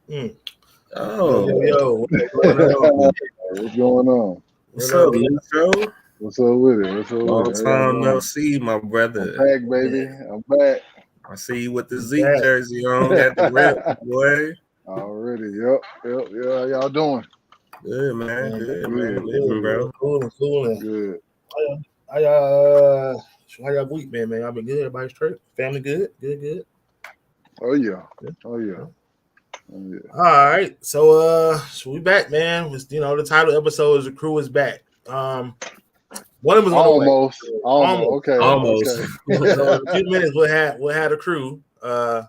Mm. Oh, Yo, What's going on? what's up, Lucho? What's up with it? What's up Long with it? time no see, my I'm brother. back, baby. I'm back. I see you with the Z jersey on at the rep, boy. Already. Yep. Yeah, how y'all doing? Good, man. Good, man. Good. Living, bro. Cooling. Good. How y'all week been, man? Y'all been good? Everybody straight? Family good? Good. Oh yeah. All right. So we back, man. The title episode is The Crew is Back. One of them is on the way. Almost. Okay. Almost. Okay. So in a few minutes we'll have a crew. And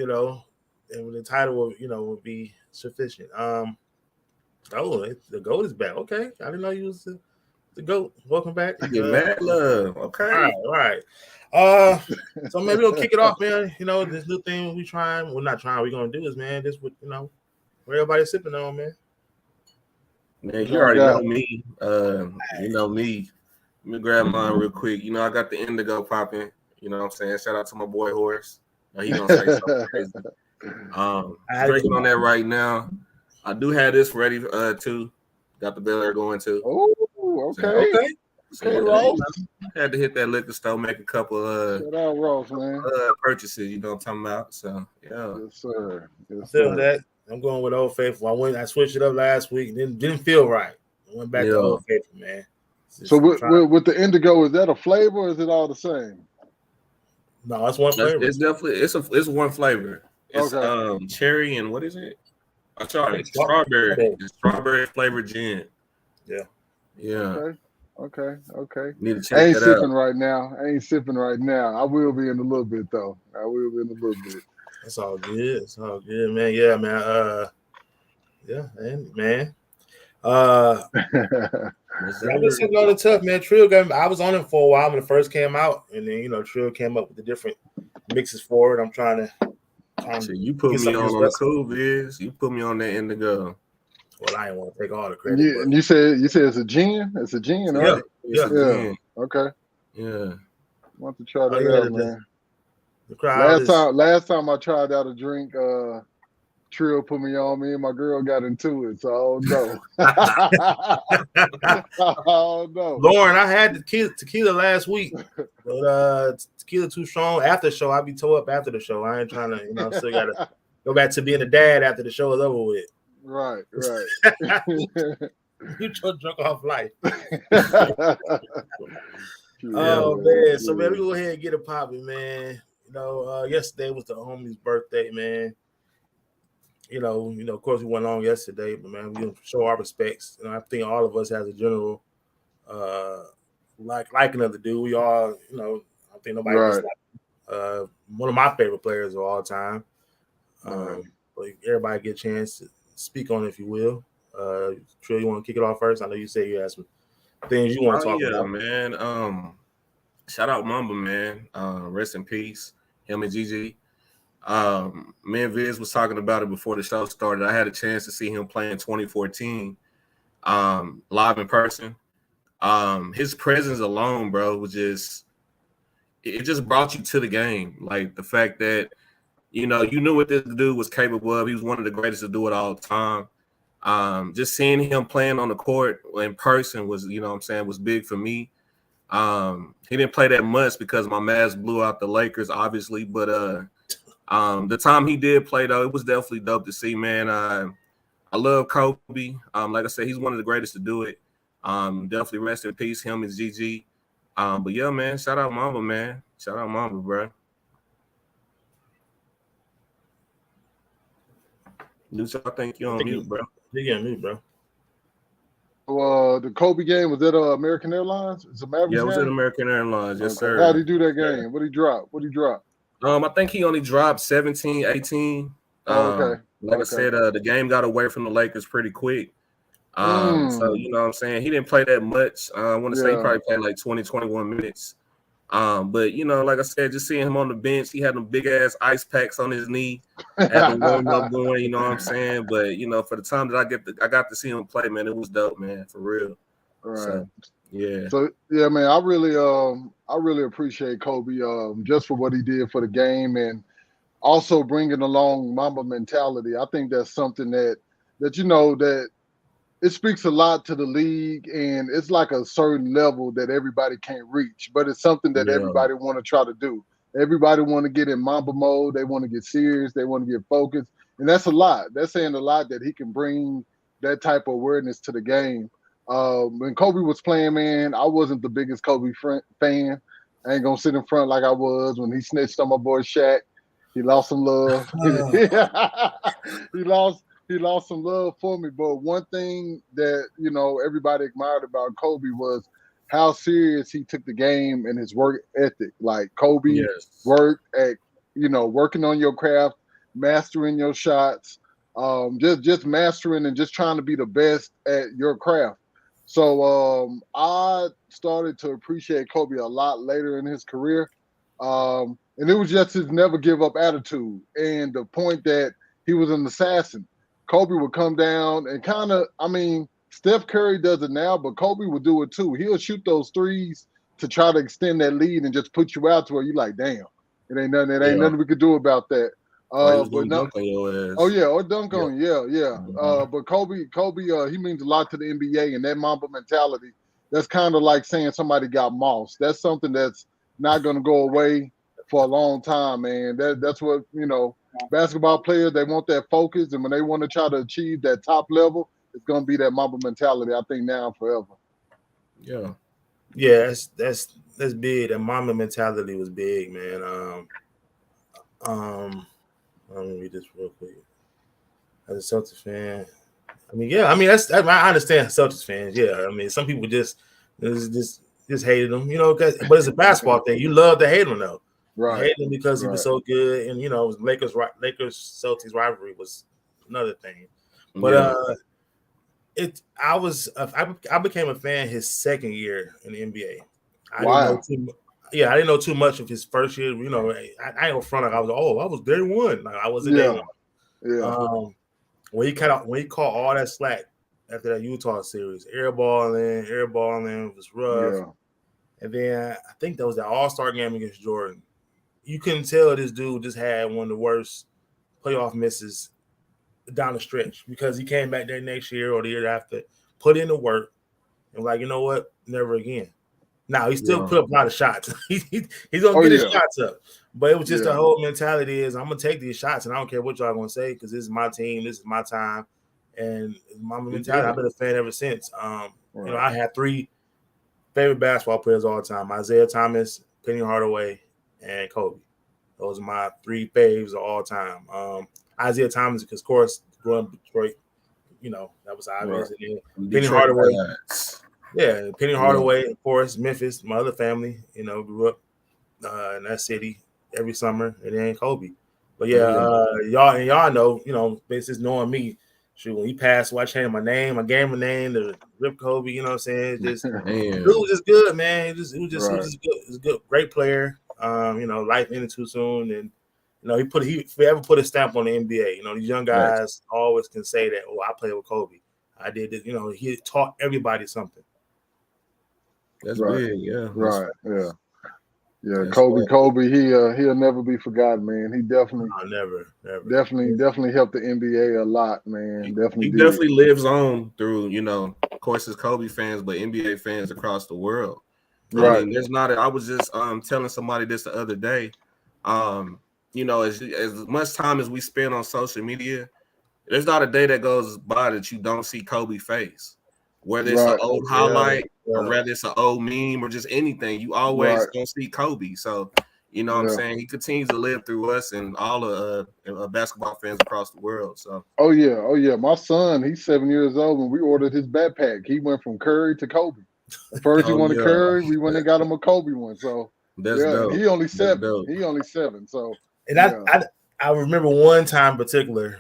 the title will be sufficient. The GOAT is back. Okay. I didn't know you was the GOAT. Welcome back. Get mad love. Okay. All right. So maybe we'll kick it off, man. This new thing we trying. We're not trying. We're gonna do is, man. This what what everybody's sipping on, man. Man, you already know me. You know me. Let me grab mine real quick. I got the indigo popping. You know what I'm saying? Shout out to my boy Horace. He gonna say something crazy. Drinking on that right now. I do have this ready too. Got the Bel Air going too. Oh, okay. So, had to hit that liquor store, make a couple shout out Ross, man. Purchases, you know what I'm talking about. So yeah. Yes, sir. I feel that. I'm going with Old Faithful. I switched it up last week, didn't feel right. I went back to Old Faithful, man. So with the indigo, is that a flavor or is it all the same? No, that's one flavor. It's definitely it's one flavor. It's cherry and what is it? I'm sorry, strawberry. It's strawberry flavored gin. Yeah. Okay. Need to check I ain't that sipping out. right now. I will be in a little bit though. That's all good, man. Yeah, man. Man. I've been sitting on it tough, man. Trill I was on it for a while when it first came out, and then Trill came up with the different mixes for it. I'm trying to. So you put me on the cool, Viz. You put me on that indigo. Well, I didn't want to take all the credit. You said it's a gin? It's a gin, right? Yeah. Gin. Okay. Yeah. I want to try that out, man. The crowd last time I tried out a drink, Trill put me on. Me and my girl got into it, so oh no. Lauren, I had the tequila last week, but tequila too strong. After the show, I'll be tore up after the show. I ain't trying to, still gotta go back to being a dad after the show is over with. Right. You just drunk off life. Man. So man, we go ahead and get it popping, man. Yesterday was the homie's birthday, man. Of course we went on yesterday, but man, we show our respects. I think all of us has a general liking of the dude. We all, I think nobody was one of my favorite players of all time. But everybody get a chance to speak on it, if you will. Trill, you want to kick it off first? I know you say you had some things you want to talk about. Man. Shout out Mamba, man. Rest in peace, him and Gigi. Me and Viz was talking about it before the show started. I had a chance to see him play in 2014 live in person. His presence alone, bro, was it just brought you to the game. Like the fact that, you knew what this dude was capable of. He was one of the greatest to do it all the time. Just seeing him playing on the court in person was, was big for me. He didn't play that much because my Mavs blew out the Lakers, obviously, but the time he did play, though, it was definitely dope to see, man. I love Kobe. Like I said, he's one of the greatest to do it. Definitely rest in peace, him and GG. But yeah, man, shout out Mamba, man. Shout out Mamba, bro. Lucho, I think you're on mute, bro. Yeah, mute, bro. The Kobe game, was that American Airlines? It's a Mavericks it was game? in American Airlines, yes, sir. How'd he do that game? What did he drop? I think he only dropped 17, 18. Okay. Like I said, the game got away from the Lakers pretty quick. So, you know what I'm saying? He didn't play that much. I want to say he probably played like 20, 21 minutes. But, like I said, just seeing him on the bench, he had them big-ass ice packs on his knee, had the warm-up going, you know what I'm saying? But, for the time that I got to see him play, man, it was dope, man, for real. Right. So, yeah. So, yeah, man, I really appreciate Kobe just for what he did for the game. And also bringing along Mamba mentality. I think that's something that that it speaks a lot to the league, and it's like a certain level that everybody can't reach, but it's something that Yeah. everybody want to try to do. Everybody want to get in Mamba mode. They want to get serious. They want to get focused, and that's a lot. That's saying a lot that he can bring that type of awareness to the game. When Kobe was playing, man, I wasn't the biggest Kobe fan. I ain't gonna sit in front like I was when he snitched on my boy Shaq. He lost some love. he lost he lost some love for me. But one thing that everybody admired about Kobe was how serious he took the game and his work ethic. Like Kobe Yes. worked at working on your craft, mastering your shots, just mastering and just trying to be the best at your craft. So I started to appreciate Kobe a lot later in his career. And it was just his never give up attitude and the point that he was an assassin. Kobe would come down and Steph Curry does it now, but Kobe would do it too. He'll shoot those threes to try to extend that lead and just put you out to where you like, damn, it ain't nothing we could do about that. He was But gonna no, dunk on your ass. oh yeah, or dunk Yeah. on, yeah. But Kobe, he means a lot to the NBA and that Mamba mentality. That's kind of like saying somebody got moss. That's something that's not going to go away for a long time, man. That's what basketball players, they want that focus, and when they want to try to achieve that top level, it's going to be that Mamba mentality. I think now and forever. Yeah. Yeah, that's big. That Mamba mentality was big, man. Let me read this real quick. As a Celtics fan, I understand Celtics fans. Yeah, I mean, some people just hated him, but it's a basketball thing. You love to hate him though. Right. You hate him because he was so good, and Lakers Celtics rivalry was another thing. But I became a fan his second year in the NBA. I didn't know too much of his first year. I ain't in front of. I was day one. Like, I wasn't day one. Yeah. When he caught all that slack after that Utah series, airballing was rough. Yeah. And then I think that was that All-Star game against Jordan. You couldn't tell this dude just had one of the worst playoff misses down the stretch because he came back there next year or the year after, put in the work, and like, you know what? Never again. Now, he still put up a lot of shots. He's going to get his shots up. But it was just the whole mentality is, I'm going to take these shots, and I don't care what y'all going to say because this is my team. This is my time. And my mentality, I've been a fan ever since. I had three favorite basketball players all the time: Isaiah Thomas, Penny Hardaway, and Kobe. Those are my three faves of all time. Isaiah Thomas, because, of course, growing up in Detroit, that was obvious. Right. And then Penny Hardaway. Yeah, Penny Hardaway, of course, Memphis, my other family, grew up in that city every summer, and then Kobe. But y'all know, basically knowing me, shoot, when he passed away, I changed my name, I gave him a name to Rip Kobe, you know what I'm saying? It was just good, man. It was just good. It was a good, great player. Life ended too soon, and he ever put a stamp on the NBA. These young guys always can say that, I played with Kobe. I did this, he taught everybody something. That's big, yeah. Right, yeah. Yeah, Kobe, he'll never be forgotten, man. He definitely definitely helped the NBA a lot, man. He definitely lives on through, of course, it's Kobe fans, but NBA fans across the world. Right. I mean, I was just telling somebody this the other day. As much time as we spend on social media, there's not a day that goes by that you don't see Kobe face. Whether it's an old highlight or whether it's an old meme or just anything, you always gonna see Kobe. So, what I'm saying? He continues to live through us and all of basketball fans across the world. So. Oh yeah. My son, he's 7 years old. When we ordered his backpack, he went from Curry to Kobe. At first he wanted Curry. We went and got him a Kobe one. So that's dope. He only 7. He only 7. So and I remember one time in particular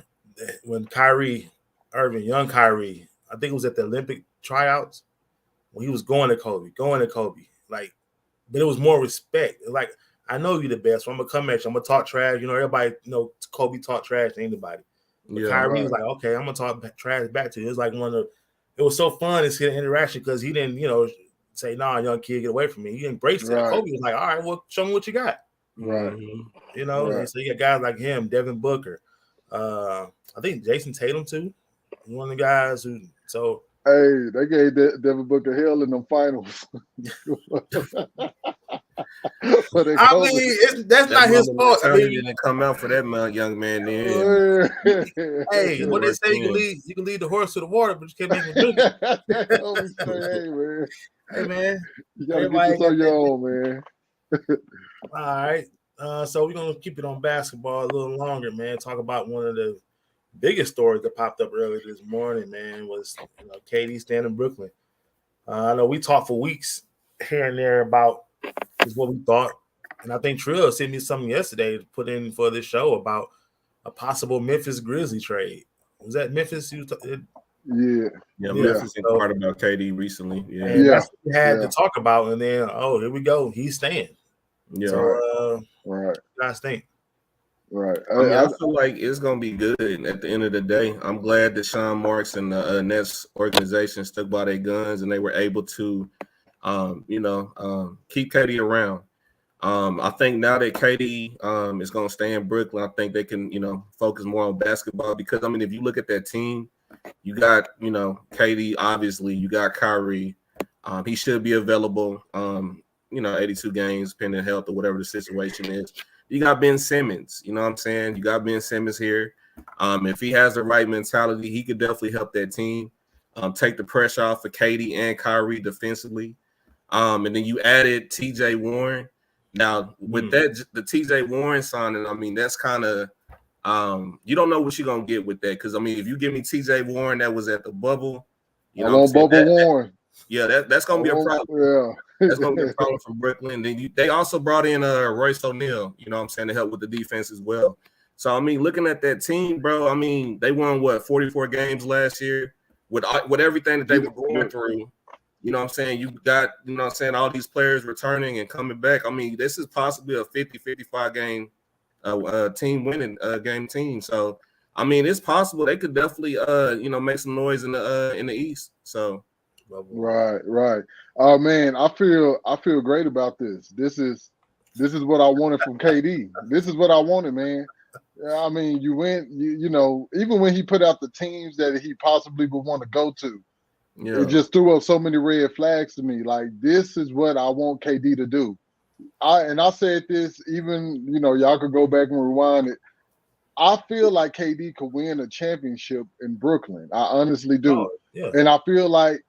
when Kyrie Irving, young Kyrie, I think it was at the Olympic tryouts when he was going to Kobe. Like, but it was more respect. Like, I know you the best, so I'm gonna come at you. I'm gonna talk trash. Everybody, Kobe talk trash to anybody. But Kyrie was like, okay, I'm gonna talk trash back to you. It was like it was so fun to see the interaction because he didn't, say, nah, young kid, get away from me. He embraced it. Kobe was like, all right, well, show me what you got. Right. You know, Right. so you got guys like him, Devin Booker. I think Jason Tatum too. One of the guys who. So hey, they gave Devin Booker hell in them finals. For that I COVID. mean, that's not his fault. I mean, didn't come out for that young man. Hey, what they say, you can lead the horse to the water, but you can't make him drink it. Hey, man. Hey, man. You gotta get this on your own, man. All right. So we're gonna keep it on basketball a little longer, man. Talk about one of the biggest stories that popped up earlier this morning, man, was KD staying in Brooklyn. I know we talked for weeks here and there about just what we thought. And I think Trill sent me something yesterday to put in for this show about a possible Memphis Grizzly trade. Was that Memphis? Yeah, Memphis inquired about KD recently. And that's what we had to talk about. And then, here we go. He's staying. Yeah. So, right. What do you guys think? Right. I feel like it's gonna be good at the end of the day. I'm glad that Sean Marks and the Nets organization stuck by their guns and they were able to, keep KD around. I think now that KD is gonna stay in Brooklyn, I think they can, focus more on basketball because if you look at that team, you got, KD. Obviously, you got Kyrie. He should be available. 82 games, depending on health or whatever the situation is. You got Ben Simmons, you know what I'm saying? You got Ben Simmons here. If he has the right mentality, he could definitely help that team take the pressure off of KD and Kyrie defensively. And then you added TJ Warren. Now, with that, the TJ Warren signing, that's kind of you don't know what you're going to get with that. Because, if you give me TJ Warren that was at the bubble, Warren. That's going to be a problem. Yeah. That's going to be a problem for Brooklyn. Then they also brought in Royce O'Neal, to help with the defense as well. So, looking at that team, bro, they won, 44 games last year with everything that they were going through. You know what I'm saying? You got, all these players returning and coming back. This is possibly a 50-55 game team winning game team. So, it's possible they could definitely, make some noise in the East. So. Right. Oh man, I feel great about this. This is what I wanted from KD. This is what I wanted, man. You went, even when he put out the teams that he possibly would want to go to, it just threw up so many red flags to me. Like, this is what I want KD to do. I said this, even, y'all could go back and rewind it. I feel like KD could win a championship in Brooklyn. I honestly do. Oh, yeah. And I feel like,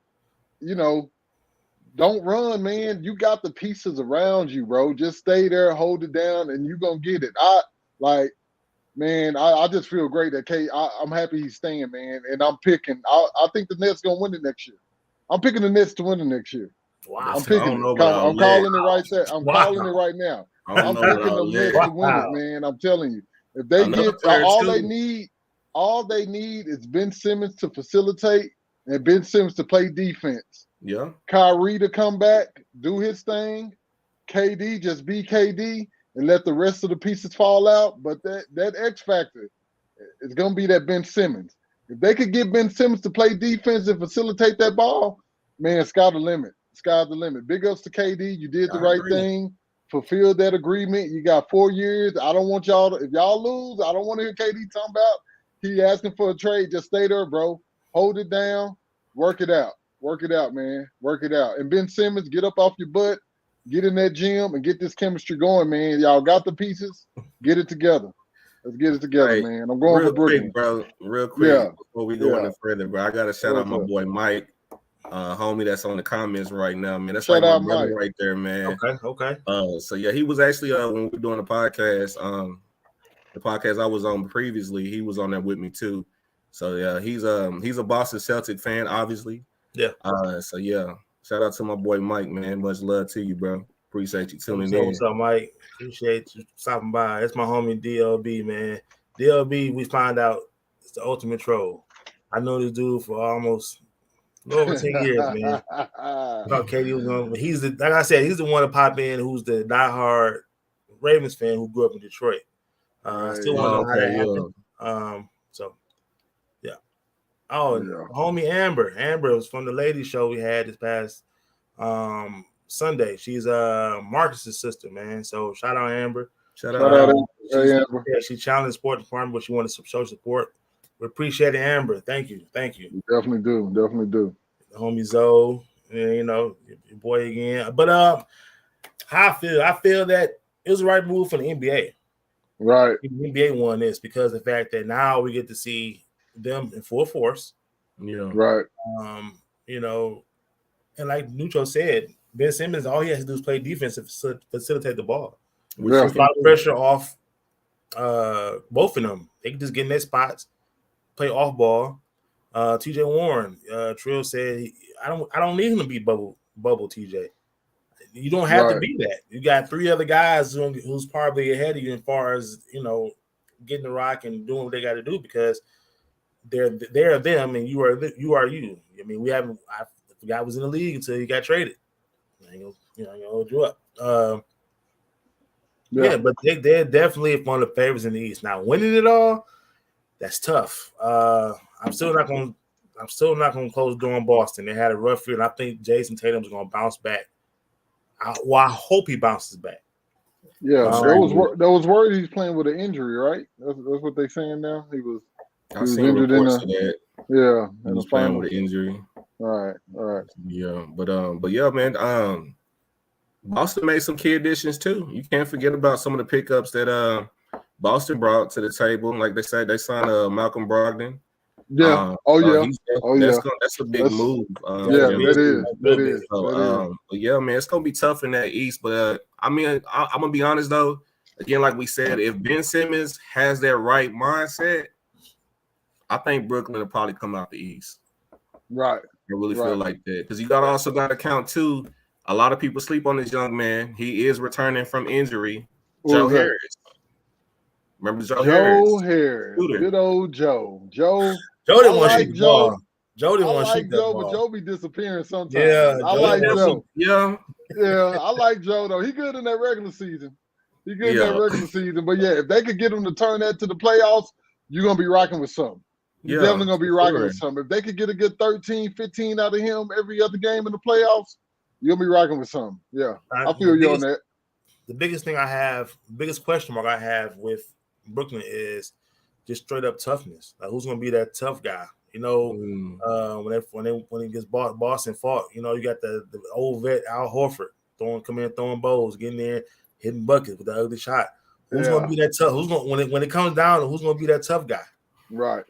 don't run, man. You got the pieces around you, bro. Just stay there, hold it down, and you're going to get it. I just feel great that I'm happy he's staying, man. And I'm picking. I think the Nets going to win it next year. I'm picking the Nets to win it next year. Wow. I'm picking it. I'm calling it right there. I'm calling it right now. I'm picking the Nets to win it, man. I'm telling you. If they get all they need is Ben Simmons to facilitate and Ben Simmons to play defense. Yeah. Kyrie to come back, do his thing. KD just be KD and let the rest of the pieces fall out. But that X factor is going to be that Ben Simmons. If they could get Ben Simmons to play defense and facilitate that ball, man, sky's the limit. Sky's the limit. Big ups to KD. You did the right thing. Fulfilled that agreement. You got 4 years. I don't want y'all to, if y'all lose, I don't want to hear KD talking about he asking for a trade. Just stay there, bro. Hold it down. Work it out. Work it out, man. Work it out. And Ben Simmons, get up off your butt, get in that gym, and get this chemistry going, man. Y'all got the pieces. Get it together. Let's get it together, man. I'm going for Brooklyn. Bro. Real quick, before we go any further, bro. I got to shout out my boy Mike, homie that's on the comments right now, man. That's shout like out my brother Mike right there, man. Okay. So yeah, he was actually when we were doing the podcast I was on previously, he was on there with me too. So yeah, he's a Boston Celtic fan, obviously. Yeah. So yeah, shout out to my boy Mike, man. Much love to you, bro. Appreciate you tuning in. What's up, Mike? Appreciate you stopping by. That's my homie DLB, man. DLB, we find out it's the ultimate troll. I know this dude for almost over 10 years, man. I thought KD was going, but he's like I said, he's the one to pop in who's the diehard Ravens fan who grew up in Detroit. I still want to know how that happened. So yeah. Homie Amber was from the ladies show we had this past Sunday. She's Marcus's sister, man. So shout out Amber. Shout Shout out. out, hey, Amber. Yeah, she challenged the sport department, but she wanted to show support. We appreciate it, Amber. Thank you. You definitely do. The homie Zoe, and, you know, your boy again. But how I feel that it was the right move for the NBA. Right. The NBA won this because of the fact that now we get to see them in full force. Yeah. Right. You know, and like Nucho said, Ben Simmons, all he has to do is play defense and facilitate the ball. Which Yeah. takes a lot of pressure off both of them. They can just get in their spots, play off ball. TJ Warren, Trill said, I don't need him to be bubble TJ. You don't have to be that. You got three other guys who's probably ahead of you as far as, you know, getting the rock and doing what they got to do because they're them and you are you. I mean, the guy was in the league until he got traded. I ain't gonna hold you up. Yeah, but they're definitely one of the favorites in the East. Now, winning it all, that's tough. I'm still not gonna close the door on Boston. They had a rough year, and I think Jason Tatum's gonna bounce back. I hope he bounces back. Yeah, that was worried he's playing with an injury, right? That's what they're saying now. He was injured in that. Yeah, he was playing with an injury. All right. Yeah, but yeah, man. Boston made some key additions too. You can't forget about some of the pickups that Boston brought to the table. Like they said, they signed Malcolm Brogdon. Yeah. That's a big move. That is. But yeah, man, it's gonna be tough in that East. But I mean, I'm gonna be honest though. Again, like we said, if Ben Simmons has that right mindset, I think Brooklyn will probably come out the East. Right. I really feel like that because you also got to count too. A lot of people sleep on this young man. He is returning from injury. Joe Harris. Remember Joe Harris? Good old Joe. Joe didn't want to shoot the ball. Joe didn't want to shoot that ball. But Joe be disappearing sometimes. Yeah, I like Joe. Yeah, I like Joe though. He good in that regular season. But yeah, if they could get him to turn that to the playoffs, you're gonna be rocking with something. You're definitely gonna be rocking with something. If they could get a good 13, 15 out of him every other game in the playoffs, you'll be rocking with something. Yeah, I feel you on that. The biggest question mark I have with Brooklyn is just straight up toughness. Like, who's gonna be that tough guy? You know, when he gets Boston fought, you know, you got the old vet Al Horford throwing bowls, getting there, hitting buckets with the ugly shot. Who's gonna be that tough? Who's gonna when it comes down? Who's gonna be that tough guy? Right.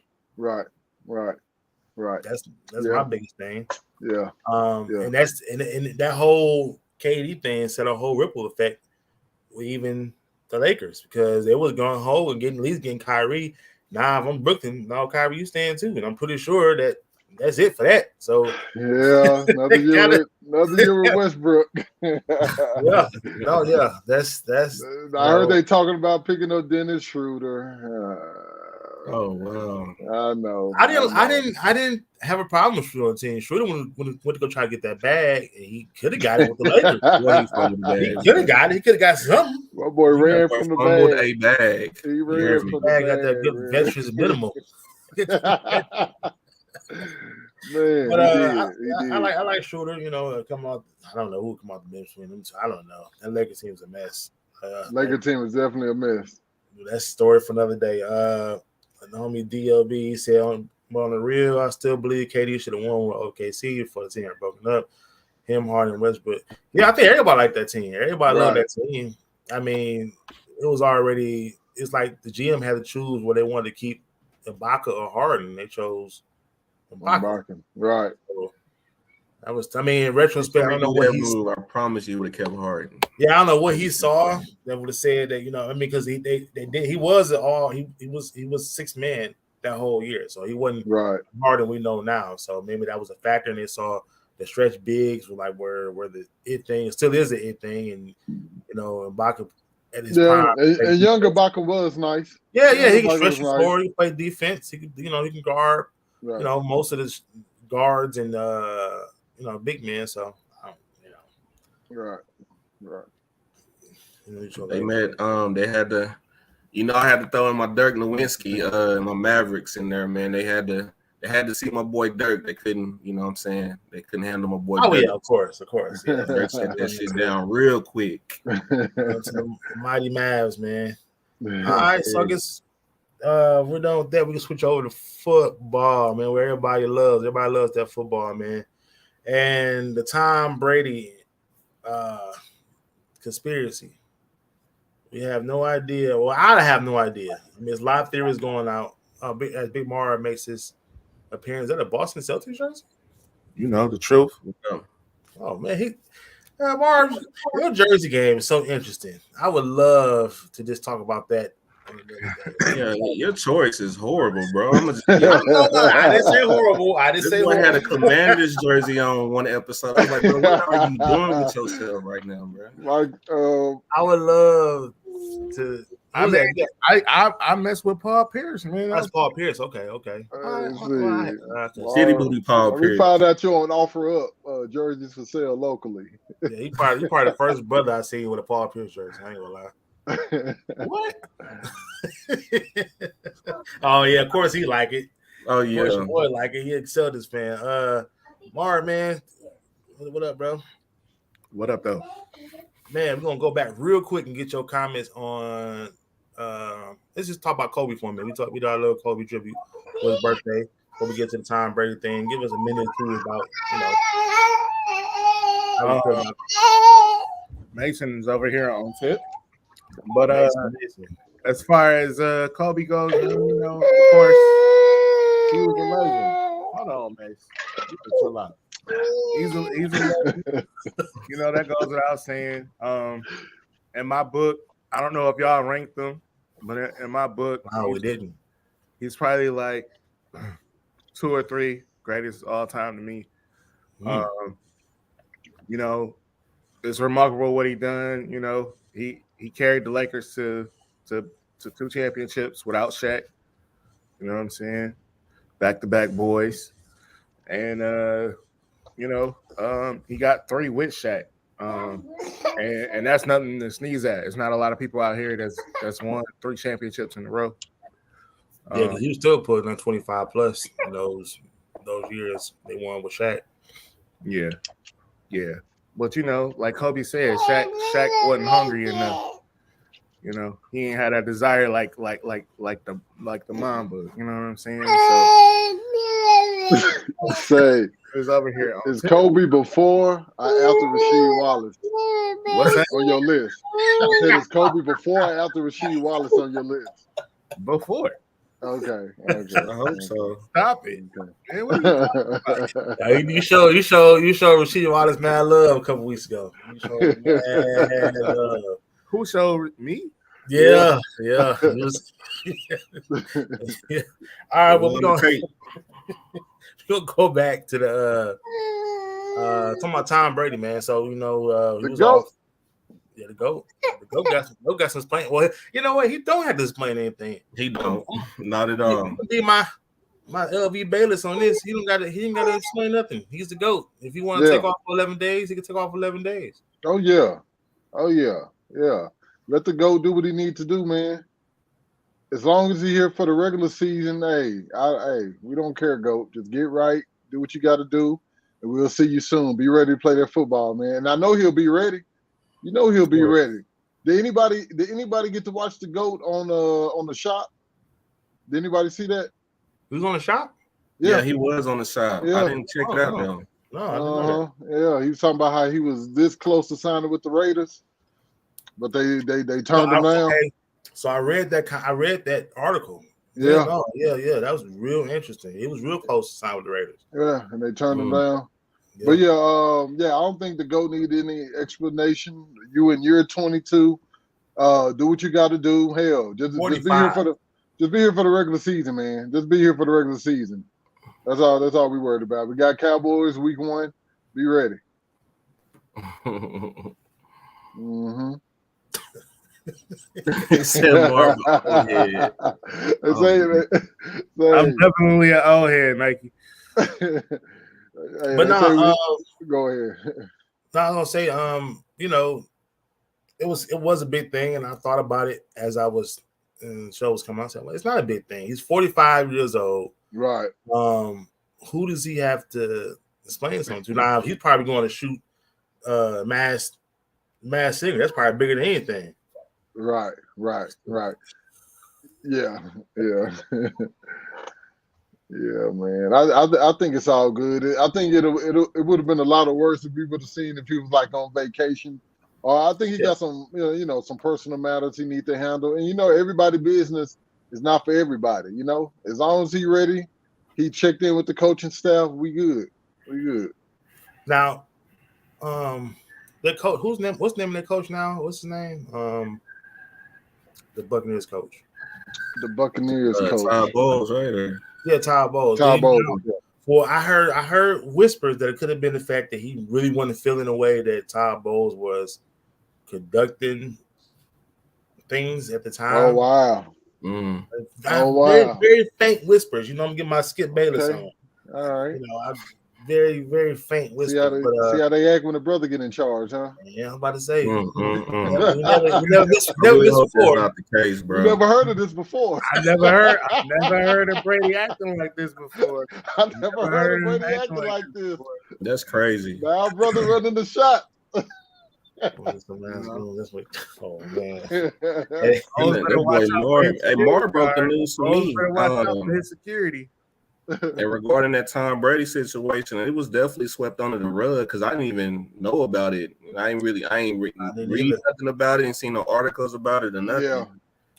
That's my biggest thing. Yeah. And that's and that whole KD thing set a whole ripple effect with even the Lakers because they was going whole and at least getting Kyrie. Now if I'm Brooklyn, Kyrie, you stand too, and I'm pretty sure that's it for that. So yeah, another year with Westbrook. That's. I heard they talking about picking up Dennis Schroeder. Oh wow! I know. I didn't have a problem with Schroeder on the team. Schroeder went to go try to get that bag, and he could have got it with the Lakers. He could have got it. He could have got something. My boy ran from the bag. A bag. He ran from the bag. Got that good veterans minimum. Man, but he did. I like Schroeder. You know, come out. I don't know who come out the bench between them. I don't know. That Lakers team's a mess. Lakers team is definitely a mess. That's a story for another day. The homie DLB said on the real, I still believe KD should have won with OKC before the team had broken up. Him, Harden, Westbrook. Yeah, I think everybody liked that team. Everybody loved that team. I mean, it's like the GM had to choose where they wanted to keep Ibaka or Harden. They chose Ibaka. Right. So that was, in retrospect, I don't know what I promise you would have kept Harden. Yeah, I don't know what he saw that would have said that, because he was sixth man that whole year. So he wasn't Harden we know now. So maybe that was a factor, and they saw the stretch bigs were like where the it thing still is the it thing, and Ibaka at his prime. And younger Ibaka was nice. Yeah, he can stretch the floor, he can play defense, he can he can guard most of the guards and big men. So Right. They met. They had to. I had to throw in my Dirk Nowitzki, my Mavericks in there, man. They had to They had to see my boy Dirk. They couldn't, you know what I'm saying? They couldn't handle my boy Oh Dirk. yeah, of course. Yeah. Dirk shut that shit down real quick. To the mighty Mavs, man. All right, so I guess we're done with that. We can switch over to football, man, where everybody loves that football, man. And the Tom Brady conspiracy. We have no idea. Well, I have no idea. I mean, there's a lot of theories going out. As Big Mara makes his appearance. Is that a Boston Celtics jersey? You know the truth. Yeah. Oh man, Mara, your jersey game is so interesting. I would love to just talk about that. Yeah, your choice is horrible, bro. I didn't say horrible. I didn't say horrible. I had a Commanders jersey on one episode. I was like, bro, what are you doing with yourself right now, bro? Like, I would love to. I mess with Paul Pierce, man. That's Paul Pierce. Okay. City booty Paul Pierce. We found out you on offer up jerseys for sale locally. Yeah, he probably the first brother I seen with a Paul Pierce jersey. I ain't gonna lie. What? Oh yeah, of course he like it. Oh yeah, of course your boy like it. He a Celtics fan. Mark, man, what up, bro? What up, though? Man, we're gonna go back real quick and get your comments on. Let's just talk about Kobe for a minute. We did our little Kobe tribute for his birthday. Before we get to the Tom Brady thing, give us a minute or two about how you feel about Mason's over here on tip. But as far as Kobe goes, you know, of course, he was a legend. Hold on, Mace. You can chill out. He's a legend. You know, that goes without saying. In my book, I don't know if y'all ranked them, but in my book, no, we didn't. He's probably like 2 or 3 greatest all time to me. You know, it's remarkable what he done. You know, he carried the Lakers to 2 championships without Shaq. You know what I'm saying? Back-to-back boys. And, you know, he got 3 with Shaq. And that's nothing to sneeze at. It's not a lot of people out here that's won 3 championships in a row. Yeah, because he was still putting on 25 plus in those years they won with Shaq. Yeah. But you know, like Kobe said, Shaq wasn't hungry enough. You know, he ain't had that desire like the Mamba. You know what I'm saying? So say it's over here. Is Kobe before or after Rasheed Wallace? What's that on your list? I said, is Kobe before or after Rasheed Wallace on your list? Before. Okay. I hope so. Stop it. Okay. Man, what are you talking about? You showed Rasheed Wallace mad love a couple weeks ago. You showed mad love. Who showed me? Yeah. It was, yeah. All right, well, we're gonna go back to the talking about Tom Brady, man. So you know, he was GOAT. off. Yeah, the GOAT. The GOAT got some explain. Well, you know what? He don't have to explain anything. He don't. Not at all. He can be my LV Bayless on this. He ain't got to explain nothing. He's the GOAT. If he want to take off for 11 days, he can take off for 11 days. Oh yeah. Let the GOAT do what he needs to do, man. As long as he's here for the regular season, hey, we don't care, GOAT. Just get right, do what you got to do, and we'll see you soon. Be ready to play that football, man. And I know he'll be ready. You know he'll be ready. Did anybody get to watch the GOAT on the shop? Did anybody see that? He was on the shop? Yeah, he was on the shop. Yeah. I didn't check it out though. No, I didn't know that. Yeah, he was talking about how he was this close to signing with the Raiders, but they turned him down. Okay. So I read that article. Yeah. That was real interesting. It was real close to sign with the Raiders. Yeah, and they turned him down. Yeah. But I don't think the GOAT need any explanation. You in year 22, do what you got to do. Hell, just be here for the regular season, man. Just be here for the regular season. That's all we worried about. We got Cowboys week 1. Be ready. Mm-hmm. I'm definitely an old head, Nike. But no, go ahead. No, I was gonna say, you know, it was a big thing, and I thought about it as I was and the show was coming out. I said, well, it's not a big thing. He's 45 years old. Right. Who does he have to explain something to? Now he's probably going to shoot mass signal. That's probably bigger than anything. Right. Yeah. Yeah, man. I think it's all good. I think it would have been a lot of worse if we would have seen if he was like on vacation. I think he got some some personal matters he needs to handle. And everybody's business is not for everybody. As long as he ready, he checked in with the coaching staff. We good. Now, the coach. What's the name of the coach now? What's his name? The Buccaneers coach. The Buccaneers coach. Todd Bowles, right? Yeah, Todd Bowles. Todd Bowles. Well, I heard whispers that it could have been the fact that he really wasn't feeling the way that Todd Bowles was conducting things at the time. Oh wow. Very, very faint whispers. I'm getting my Skip Bayless on. All right. I'm very, very faint whispers. See how they act when the brother get in charge, huh? Yeah, I'm about to say. We never this before. Not the case, bro. You never heard of this before. I never heard of Brady acting like this before. I never heard of Brady acting like this. That's crazy. Now brother running the shot. Oh man! Hey, Mar broke the news to me. His security. And regarding that Tom Brady situation, it was definitely swept under the rug because I didn't even know about it. I ain't read nothing about it and seen no articles about it or nothing. Yeah,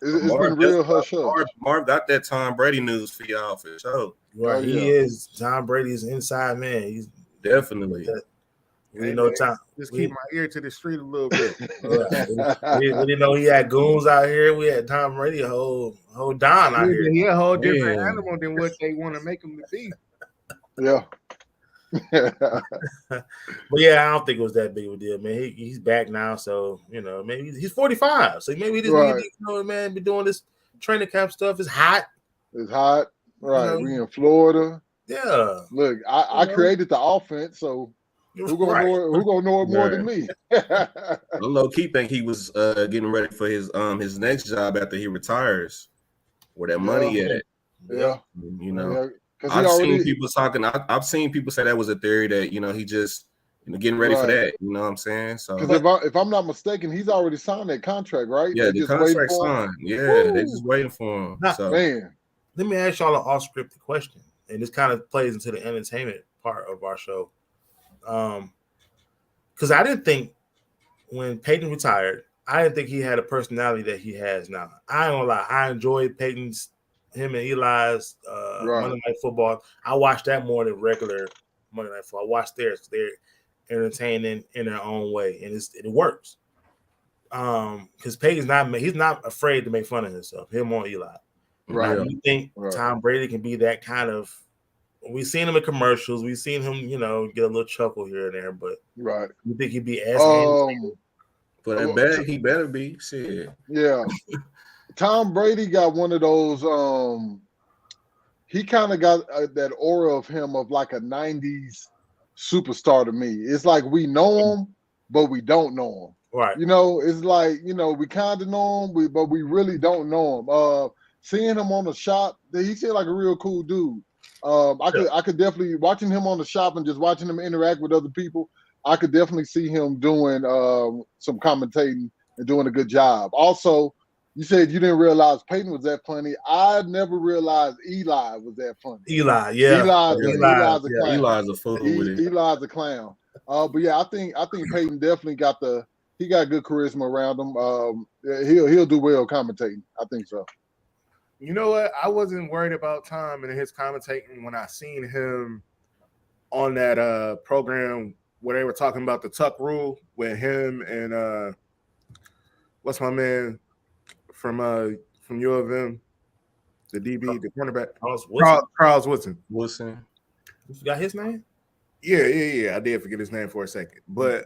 it's been real hush hush. Marv got that Tom Brady news for y'all for sure. Right, he is Tom Brady's inside man. He's definitely. Tom. Just keep my ear to the street a little bit. We didn't know he had goons out here. We had Tom Brady, a whole Don out here. He a whole different animal than what they want to make him to be. Yeah. But yeah, I don't think it was that big of a deal, man. He's back now, so maybe he's 45. So maybe he just man, be doing this training camp stuff. It's hot. It's hot. Right. We in Florida. Yeah. Look, I created the offense, so who gonna know it more than me? I low key think he was getting ready for his next job after he retires, where that money at. Yeah, I've seen people talking. I've seen people say that was a theory that he just getting ready for that. You know what I'm saying? So because if I'm not mistaken, he's already signed that contract, right? Yeah, the contract signed. Yeah, they're just waiting for him. Man, let me ask y'all an off-scripted question, and this kind of plays into the entertainment part of our show. Because I didn't think when Peyton retired, I didn't think he had a personality that he has now. I ain't gonna lie, I enjoyed him and Eli's Monday Night Football. I watched that more than regular Monday Night Football. I watched theirs. They're entertaining in their own way, and it works. Because Peyton's not afraid to make fun of himself. Him or Eli. Right. Now, you think Tom Brady can be that kind of? We've seen him in commercials. We've seen him, get a little chuckle here and there. But you think he'd be as for that bag, he better be. Shit. Yeah. Tom Brady got one of those. He kind of got that aura of him of like a '90s superstar to me. It's like we know him, but we don't know him. Right. It's like we kind of know him, but we really don't know him. Seeing him on the shop, he seemed like a real cool dude. I could definitely watching him on the shop and just watching him interact with other people. I could definitely see him doing some commentating and doing a good job. Also, you said you didn't realize Peyton was that funny. I never realized Eli was that funny. Eli, yeah. Eli's a clown. Eli's a fool with it. Eli's a clown. But yeah, I think Peyton definitely got good charisma around him. He'll do well commentating. I think so. You know what? I wasn't worried about Tom and his commentating when I seen him on that program where they were talking about the tuck rule with him and what's my man from U of M, the DB, the cornerback, Charles Woodson. You forgot his name? Yeah. I did forget his name for a second, but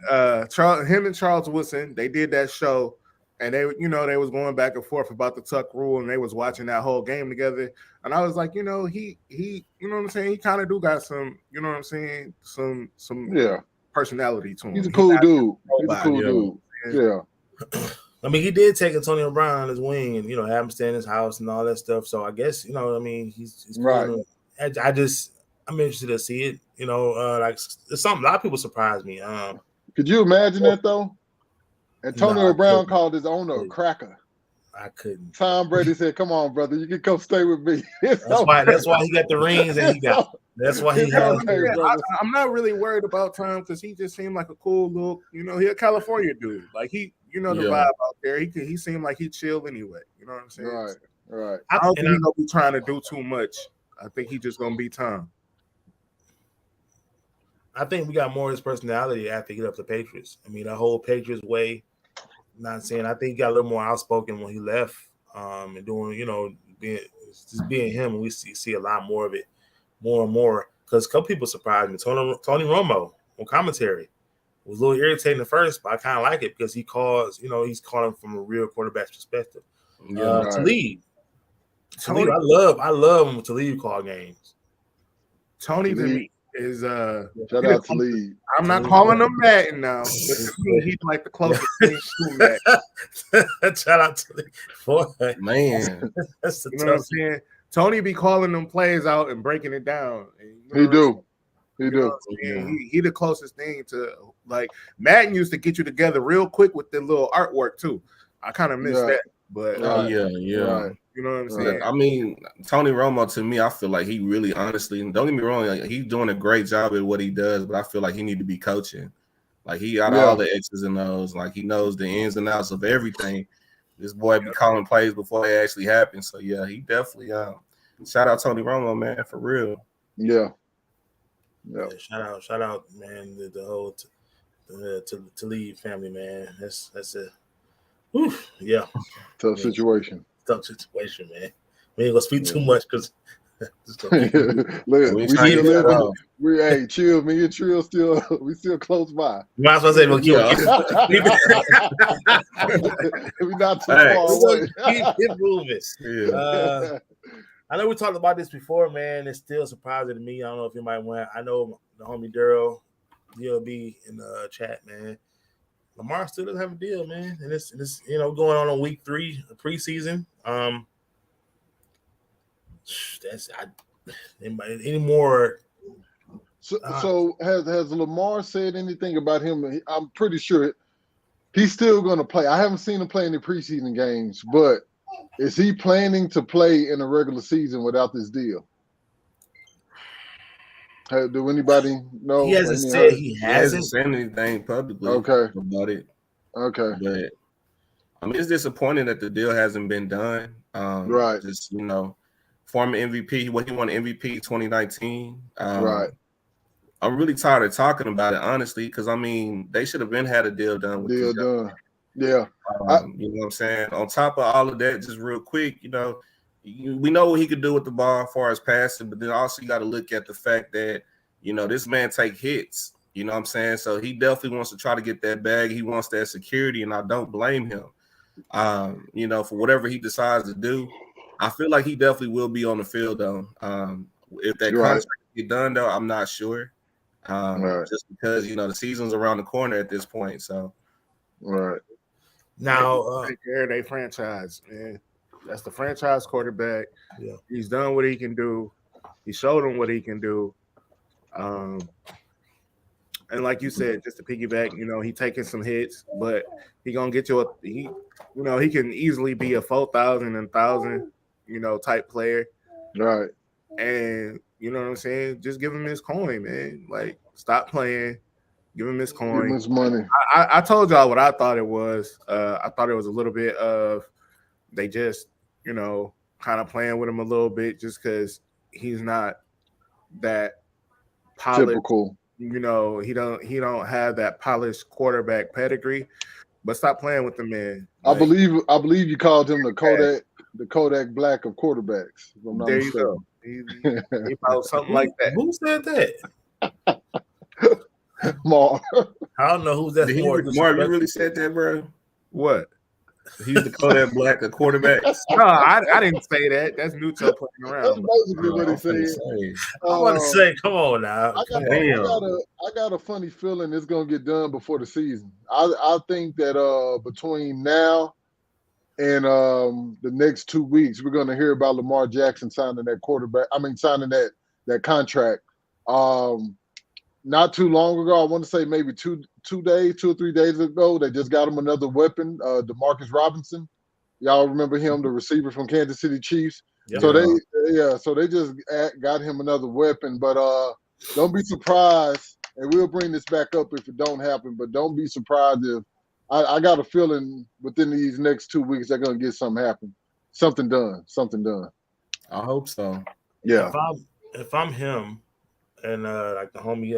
him and Charles Woodson, they did that show. And they was going back and forth about the tuck rule, and they was watching that whole game together. And I was like, he, you know what I'm saying? He kind of do got some, you know what I'm saying? Some personality to him. He's a cool dude. Yeah. I mean, he did take Antonio Brown on his wing and have him stay in his house and all that stuff. So I guess he's right. I'm interested to see it. You know, like it's something a lot of people surprised me. Could you imagine that though? Antonio No, Brown called his owner a cracker. I couldn't. Tom Brady said, "Come on, brother, you can come stay with me." That's why he got the rings that he got. That's why he has. I'm not really worried about Tom because he just seemed like a cool little, you know, he a California dude. Like he, you know, the vibe out there. He seemed like he chill anyway. You know what I'm saying? Right. I don't think he's gonna be trying to do too much. I think he's just gonna be Tom. I think we got more of his personality after he got up to the Patriots. I mean, the whole Patriots way. Not saying I think he got a little more outspoken when he left, and doing, you know, being him. And we see a lot more of it, more and more. Because a couple people surprised me. Tony Romo on commentary was a little irritating at first, but I kind of like it because he's calling from a real quarterback's perspective. Talib, I love him to leave call games. Tony to me is shout out to Lee. I'm not calling him Madden now. He's like the closest thing to Madden. Shout out to Lee. Boy, man. That's the you know what I'm saying? Tony be calling them plays out and breaking it down. He do. He the closest thing to, like, Madden used to get you together real quick with the little artwork too. I kind of miss that. But right. You know what I'm saying? I mean, Tony Romo, to me, I feel like he really, honestly, and don't get me wrong, like, he's doing a great job at what he does, but I feel like he need to be coaching. Like, he got all the X's and O's. Like, he knows the ins and outs of everything. This boy be calling plays before they actually happen. So, yeah, he definitely shout out Tony Romo, man, for real. Yeah. Shout out, man, the whole to lead family, man. That's it. Tough situation, man. We ain't gonna speak too much because we chill. Me and Trill still close by. You might as well say we'll keep we not too far away. Keep moving. I know we talked about this before, man. It's still surprising to me. I don't know if you might want. I know the homie Daryl, he'll be in the chat, man. Lamar still doesn't have a deal, man, and it's going on week 3 of preseason. Any more? So has Lamar said anything about him? I'm pretty sure he's still going to play. I haven't seen him play in the preseason games, but is he planning to play in a regular season without this deal? Do anybody know? He hasn't said he hasn't said anything publicly about it. Okay. But I mean, it's disappointing that the deal hasn't been done. Right. Just, former MVP, he won MVP 2019. Right. I'm really tired of talking about it, honestly, because I mean, they should have had a deal done. Yeah. You know what I'm saying? On top of all of that, just real quick, we know what he could do with the ball as far as passing, but then also you got to look at the fact that, this man take hits. You know what I'm saying? So he definitely wants to try to get that bag. He wants that security, and I don't blame him. For whatever he decides to do, I feel like he definitely will be on the field, though. If that contract get done, though, I'm not sure. Just because, the season's around the corner at this point. So, now, take care of their franchise, man. That's the franchise quarterback. Yeah, he's done what he can do. He showed them what he can do. And like you said, just to piggyback, he taking some hits, but he gonna get you he can easily be a 4,000 and 1,000, type player. Right. And you know what I'm saying? Just give him his coin, man. Like, stop playing. Give him his coin. Give him his money. I told y'all what I thought it was. I thought it was a little bit of they just, kind of playing with him a little bit just because he's not that polished. Typical. He don't have that polished quarterback pedigree. But stop playing with the man. Like, I believe you called him the Kodak Black of quarterbacks. There you go. He probably something like that. Who said that? Marv. I don't know who's that. Marv, you really said that, bro? What? He's the Kodak Black of quarterbacks. No, I didn't say that. That's Nucho playing around. That's basically what he said. I want to say, come on now. I got a funny feeling it's gonna get done before the season. I think that between now and the next 2 weeks, we're gonna hear about Lamar Jackson signing that that contract. Not too long ago, I want to say maybe 2 or 3 days ago, they just got him another weapon, Demarcus Robinson. Y'all remember him, the receiver from Kansas City Chiefs? Yeah. So they just got him another weapon. But don't be surprised, and we'll bring this back up if it don't happen. But don't be surprised if I got a feeling within these next 2 weeks they're gonna get something happen, something done. I hope so. Yeah. If I'm him, and like the homie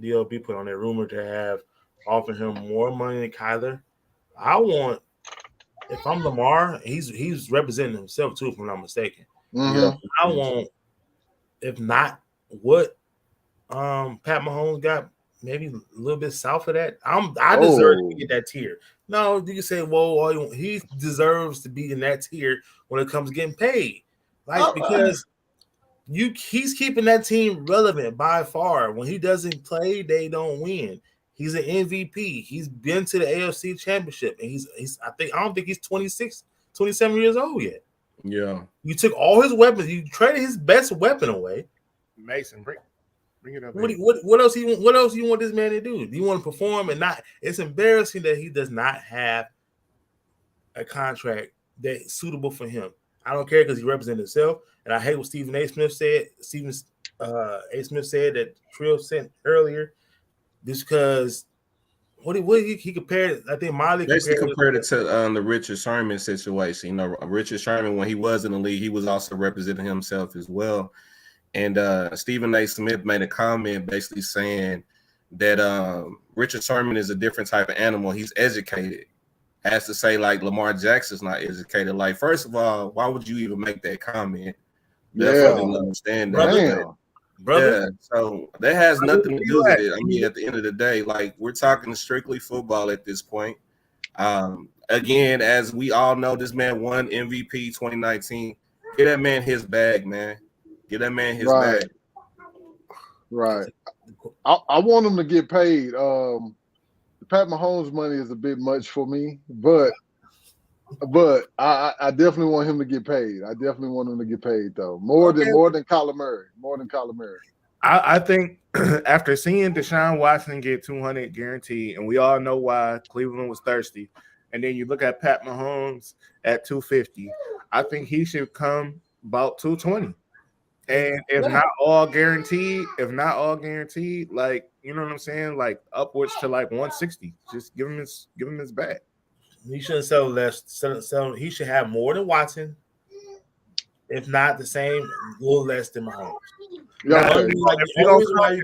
DLB put on their rumor to have offered him more money than Kyler, I want. If I'm Lamar, he's representing himself too, if I'm not mistaken. Mm-hmm. I want, if not what Pat Mahomes got, maybe a little bit south of that. I deserve to get that tier. No, you can say, well, he deserves to be in that tier when it comes to getting paid, like because he's keeping that team relevant by far. When he doesn't play, they don't win. He's an MVP. He's been to the AFC Championship, and I don't think he's 26, 27 years old yet. Yeah. You took all his weapons. You traded his best weapon away. Mason, bring it up. What else you want this man to do? Do you want to perform and not? It's embarrassing that he does not have a contract that's suitable for him. I don't care because he represents himself, and I hate what Stephen A. Smith said. Stephen A. Smith said that Trill sent earlier. Just because what he compared, I think Miley compared it to the Richard Sherman situation. You know, Richard Sherman, when he was in the league, he was also representing himself as well. And Stephen A. Smith made a comment basically saying that Richard Sherman is a different type of animal. He's educated. Has to say like Lamar Jackson's not educated. Like, first of all, why would you even make that comment? Yeah, didn't understand that. Brother. Yeah, so that has nothing to do with it. I mean, at the end of the day, like we're talking strictly football at this point. Again, as we all know, this man won MVP 2019. Get that man his bag, man. Get that man his bag. Right. I want him to get paid. Pat Mahomes' money is a bit much for me, but I definitely want him to get paid. I definitely want him to get paid though. More than Kyler Murray. I think after seeing Deshaun Watson get 200 guaranteed, and we all know why Cleveland was thirsty, and then you look at Pat Mahomes at 250, I think he should come about 220. And if not all guaranteed, like, you know what I'm saying, like upwards to like 160, just give him his bag. He shouldn't sell less. He should have more than Watson, if not the same, a little less than Mahomes. Yeah, if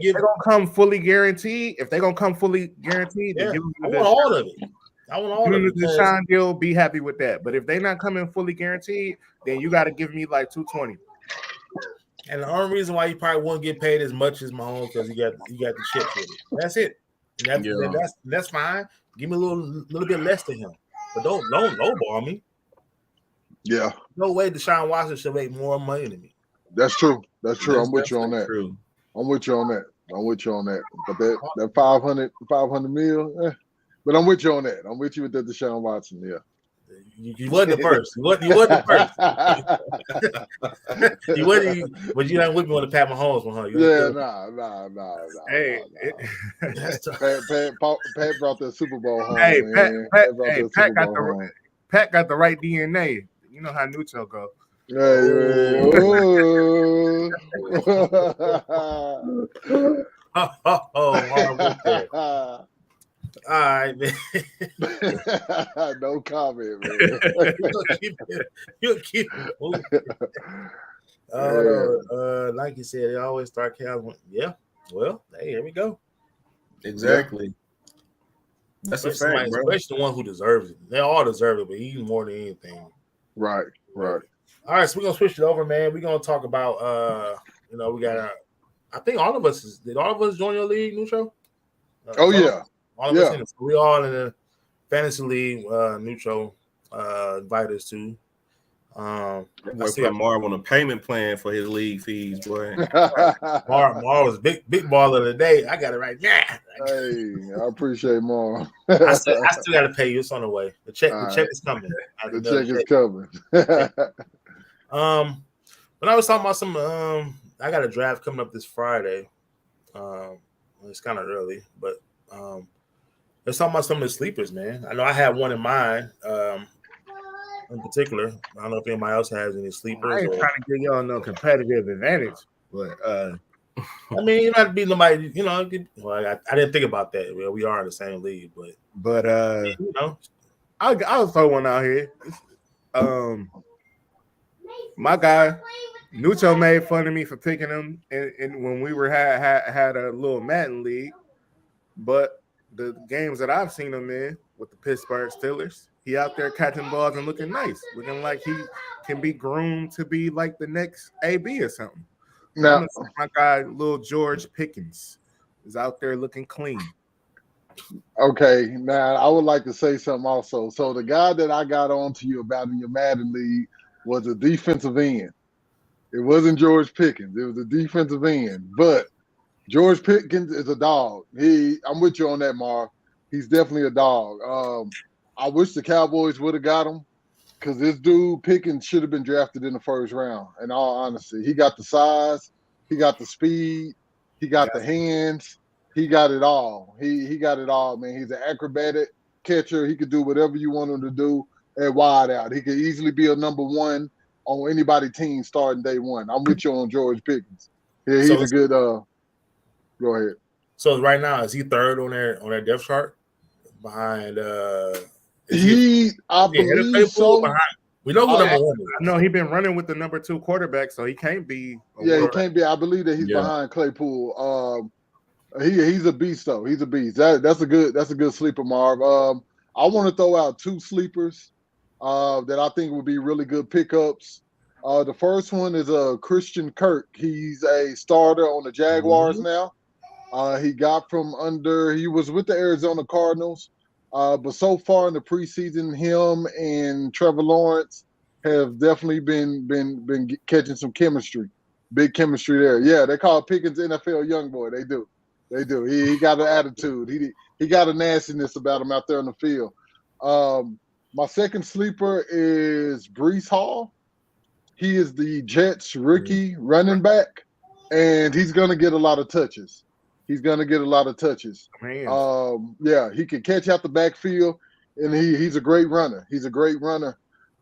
they're gonna come fully guaranteed, then give them I want all of it. I want all of it. Deshaun deal, be happy with that. But if they're not coming fully guaranteed, then you got to give me like 220. And the only reason why you probably won't get paid as much as Mahomes because you got the chips with it. That's it. That's fine. Give me a little bit less than him, but don't lowball me. Yeah. No way Deshaun Watson should make more money than me. That's true. I'm with you on that. True. I'm with you on that. But that 500 mil, but I'm with you on that. I'm with you with that Deshaun Watson. Yeah. You wasn't the first. You wasn't the first. You wasn't, but you're not with me on the Pat Mahomes one, huh? Nah. Hey, Pat brought the Super Bowl home. Hey, Pat got the right DNA. You know how neutral go. All right, man. No comment, man. You'll keep moving. Like you said, they always start counting. Yeah. Well, hey, here we go. Exactly. That's a fact, bro. Especially the one who deserves it. They all deserve it, but he's more than anything. Right. All right, so we're gonna switch it over, man. We're gonna talk about we got I think all of us did all of us join your league, Neutro? Yeah. All of us in it. So we all in the fantasy league, Neutro invite us to. I see Marv on a payment plan for his league fees, boy. Marv was big baller today. I got it right now. Hey, I appreciate Marv. I still got to pay you. It's on the way. The check is coming. The check is coming. When I was talking about some I got a draft coming up this Friday. It's kind of early, but let's talk about some of the sleepers, man. I know I have one in mind. In particular, I don't know if anybody else has any sleepers. I ain't trying to give y'all no competitive advantage, but I mean, you don't have to be nobody. You know, well, I didn't think about that. Well, we are in the same league, but you know, I'll throw one out here. My guy Nucho made fun of me for picking him in when we were had a little Madden league, but the games that I've seen him in with the Pittsburgh Steelers, he out there catching balls and looking nice, looking like he can be groomed to be like the next AB or something. Now, My guy, little George Pickens, is out there looking clean. okay, now I would like to say something also. So the guy that I got on to you about in your Madden league was a defensive end. It wasn't George Pickens. It was a defensive end. But George Pickens is a dog. I'm with you on that, Marv. He's definitely a dog. I wish the Cowboys would have got him because this dude Pickens should have been drafted in the first round. In all honesty, he got the size, he got the speed, he got the hands, he got it all. He got it all, man. He's an acrobatic catcher. He could do whatever you want him to do at wide out. He could easily be a number one on anybody's team starting day one. I'm with you on George Pickens. Yeah, he's a good. Go ahead. So right now, is he third on their depth chart behind? I believe so. Behind? We know who number one is. No, he's been running with the number 2 quarterback, so he can't be. Yeah, he can't be. I believe that he's behind Claypool. He's a beast though. He's a beast. That's a good sleeper, Marv. I want to throw out 2 sleepers that I think would be really good pickups. The first one is Christian Kirk. He's a starter on the Jaguars now. He was with the Arizona Cardinals, but so far in the preseason, him and Trevor Lawrence have definitely been catching some chemistry, big chemistry there. Yeah, they call Pickens NFL young boy. They do. He got an attitude. He got a nastiness about him out there on the field. My second sleeper is Breece Hall. He is the Jets rookie running back, and he's going to get a lot of touches. Yeah, he can catch out the backfield, and he's a great runner.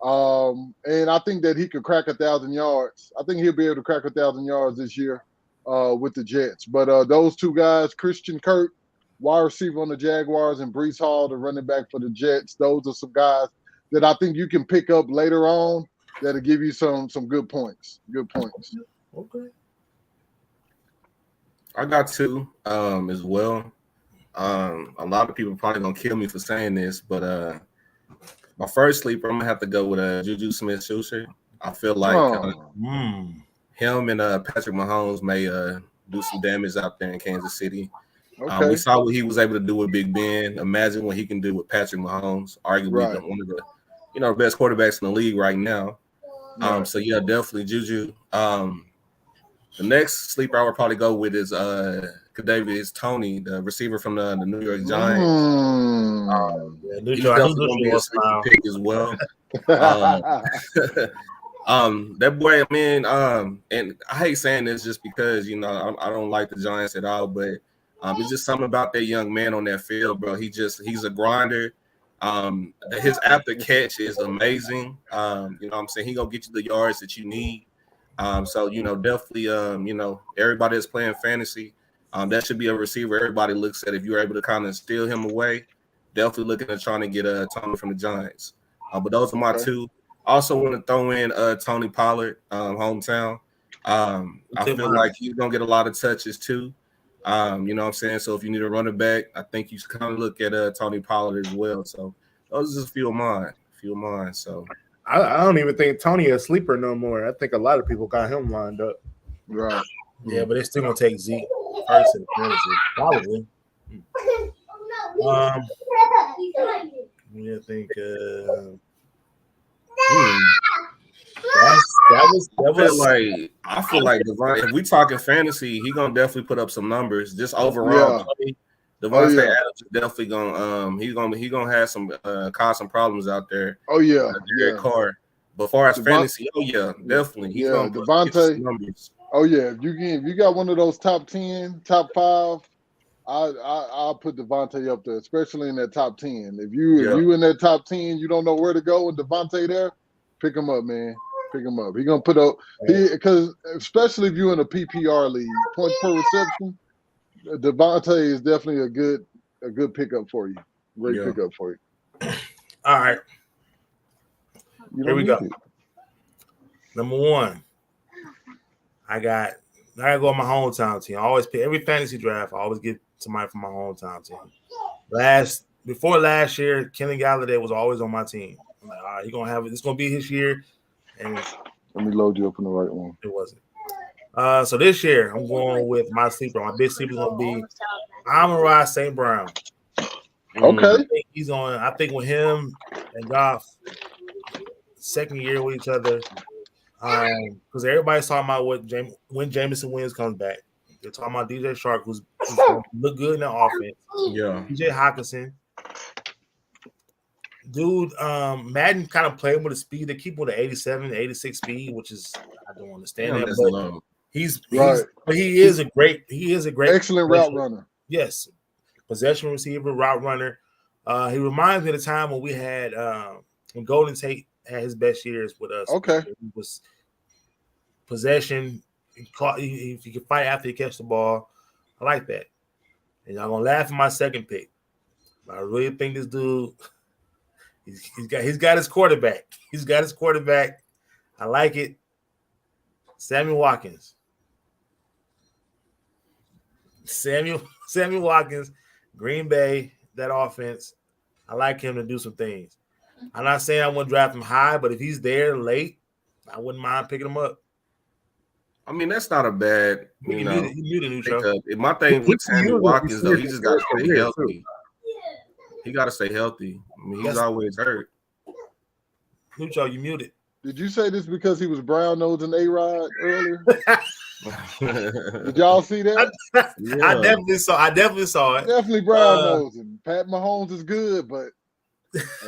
And I think that he could crack 1,000 yards. I think he'll be able to crack 1,000 yards this year with the Jets. But those 2 guys, Christian Kirk, wide receiver on the Jaguars, and Breece Hall, the running back for the Jets, those are some guys that I think you can pick up later on that'll give you some good points. Okay. I got 2 as well. A lot of people probably gonna kill me for saying this, but my first sleeper, I'm gonna have to go with Juju Smith-Schuster. I feel like him and Patrick Mahomes may do some damage out there in Kansas City. Okay. We saw what he was able to do with Big Ben. Imagine what he can do with Patrick Mahomes, arguably one of the best quarterbacks in the league right now. So yeah, definitely Juju. The next sleeper I would probably go with is Kadarius Toney, the receiver from the New York Giants. He's definitely gonna be a sleeper pick as well. That boy, I mean, and I hate saying this just because I don't like the Giants at all, but it's just something about that young man on that field, bro. He's a grinder. His after catch is amazing. You know what I'm saying? He gonna get you the yards that you need. So definitely everybody that's playing fantasy, that should be a receiver everybody looks at. If you're able to kind of steal him away, definitely looking at trying to get Tony from the Giants. But those are my 2. Also want to throw in Tony Pollard, hometown. I feel like he's gonna get a lot of touches too. You know what I'm saying? So if you need a running back, I think you should kind of look at Tony Pollard as well. So those are just a few of mine. So I don't even think Tony is a sleeper no more. I think a lot of people got him lined up. Right. Yeah, but they're still gonna take Zeke first in fantasy, probably. I think I feel like Devon, if we talking fantasy, he gonna definitely put up some numbers. Just overall, Devontae Adams is definitely gonna he gonna have some cause some problems out there. Derek Carr. But far as fantasy, definitely. He's gonna put some numbers. Oh yeah, if you got one of those top 10, top 5, I'll put Devontae up there, especially in that top 10. If you in that top 10, you don't know where to go, and Devontae there, pick him up, man. Pick him up. He gonna put up because especially if you're in a PPR league, points per reception, Devontae is definitely a good pickup for you. Great pickup for you. All right. Here we go. Number 1. I gotta go on my hometown team. I always pick every fantasy draft. I always get somebody from my hometown team. Before last year, Kenny Galladay was always on my team. I'm like, all right, he's gonna have it. It's gonna be his year. And let me load you up in the right one. It wasn't. So this year, I'm going with my sleeper. My big sleeper is gonna be Amon-Ra St. Brown. Okay. I think with him and Goff, second year with each other. Because everybody's talking about when Jameson Williams comes back. They're talking about DJ Shark, who's going to look good in the offense. Yeah. DJ Hawkinson. Dude, Madden kind of played with the speed. They keep with the 87, 86 speed, which is I don't understand that. But low. he is a great excellent route runner. Yes. Possession receiver, route runner. He reminds me of the time when we had when Golden Tate had his best years with us. Okay. He was possession. If you can fight after you catch the ball, I like that. And y'all gonna laugh at my second pick. But I really think this dude, he's got his quarterback. He's got his quarterback. I like it. Sammy Watkins. Sammy Watkins, Green Bay, that offense. I like him to do some things. I'm not saying I wouldn't draft him high, but if he's there late, I wouldn't mind picking him up. I mean, that's not a bad, you know. My thing with Sammy Watkins, though, he just got to stay healthy. He got to stay healthy. I mean, he's always hurt. Nucho, you muted. Did you say this because he was brown nosing A-Rod earlier? Did y'all see that? I definitely saw it. Definitely brown nosing. Pat Mahomes is good, but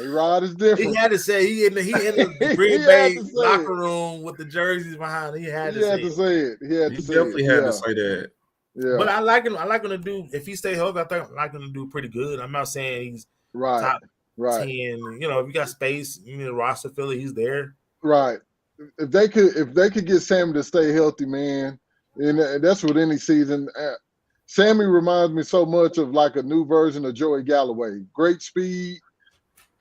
A-Rod is different. He had to say he in the Green Bay locker room with the jerseys behind him. He had to say it. He definitely had to say that. Yeah. But I like him. I like him to do, if he stay healthy, I think I like him to do pretty good. I'm not saying he's top 10. You know, if you got space, you need a roster filler, he's there. Right. If they could get Sammy to stay healthy, man, and that's with any season. Sammy reminds me so much of like a new version of Joey Galloway. Great speed,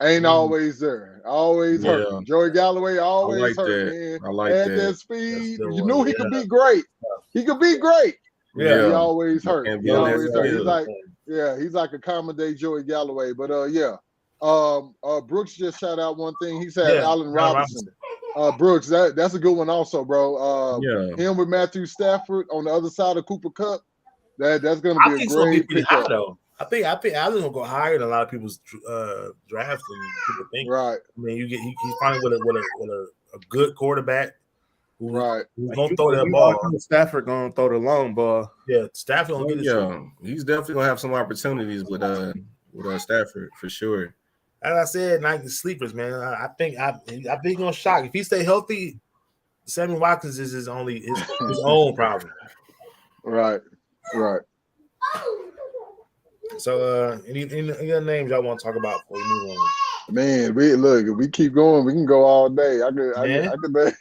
ain't always there, always hurt. Joey Galloway always hurt, man. I like that speed. You knew he could be great. He could be great. Yeah, he always hurt. He always hurt. He's like a common day Joey Galloway. But Brooks just shout out one thing. He said Allen Robinson. Brooks, that's a good one also, bro. Him with Matthew Stafford on the other side of Cooper Kupp. That's gonna be a great pickup. I think Allen's gonna go higher than a lot of people's drafts and people think. Right. I mean, he's finally with a good quarterback. Who's gonna throw that ball. Stafford gonna throw the long ball. Yeah, Stafford gonna get it. He's definitely gonna have some opportunities with Stafford for sure. As I said, night the sleepers, man. I think he's gonna shock. If he stay healthy, Sammy Watkins is his own problem. Right. So, any other names y'all want to talk about before we move on? Man, if we keep going, we can go all day. I could.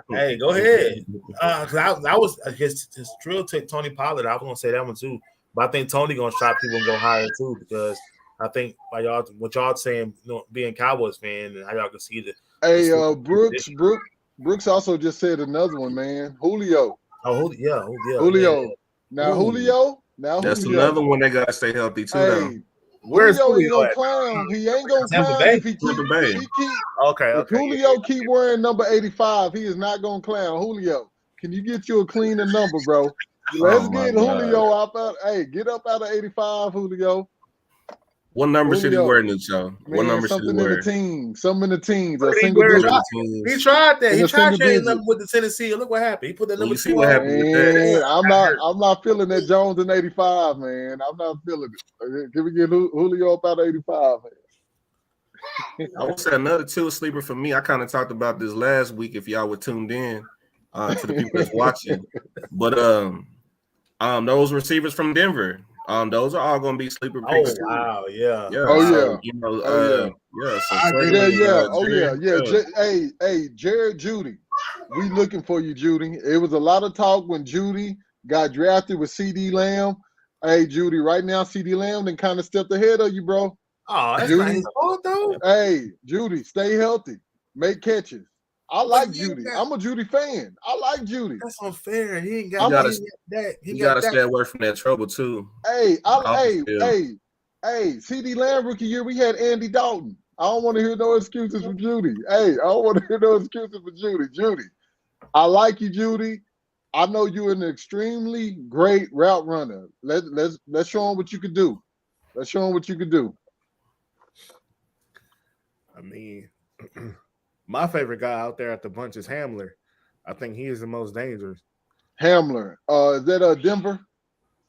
Hey, go ahead. I guess Trill took Tony Pollard. I was gonna say that one too, but I think Tony gonna shock people and go higher too because I think by what y'all saying, being Cowboys fan and how y'all can see the. Hey, Brooks also just said another one, man. Julio. Oh, yeah. Julio. Yeah. Now Julio. That's another one that gotta stay healthy too, though. Where's Julio? Ain't gonna clown. He ain't gonna clown if he keep. Okay. If Julio keep wearing number 85, he is not gonna clown. Julio, can you get you a cleaner number, bro? Let's get Julio out. Get up out of 85, Julio. What number should he wear, Nucho? What number should he wear? Something in the teens. He tried that. He tried changing number with the Tennessee. Look what happened. He put that number. You see what happened with that? I'm not feeling that Jones in 85, man. I'm not feeling it. Can we get Julio up out of 85, man? I would say another two sleeper for me. I kind of talked about this last week. If y'all were tuned in, to the people that's watching. But those receivers from Denver, those are all going to be sleeper picks. Oh wow, yeah. Yeah. Oh, so, yeah. You know, Oh, yeah. So I agree. Frederick, Yeah. Oh Jared, yeah. Hey, Jared Judy. We looking for you, Judy. It was a lot of talk when Judy got drafted with CD Lamb. Hey, Judy, right now CD Lamb then kind of stepped ahead of you, bro. Oh, that's Judy. not his fault though. Hey, Judy, stay healthy. Make catches. I like But he Judy. got- I'm a Judy fan. I like Judy. That's unfair. He ain't got You gotta- he ain't got that. He you got got to that. stay away from that trouble too. Hey, Off the field. hey, CD Lamb rookie year, we had Andy Dalton. I don't want to hear no excuses for Judy. Hey, I don't want to hear no excuses for Judy. Judy, I like you, Judy. I know you're an extremely great route runner. Let's show him what you could do. Let's show him what you could do. I mean, my favorite guy out there at the bunch is Hamler. I think he is the most dangerous. Hamler. Is that Denver?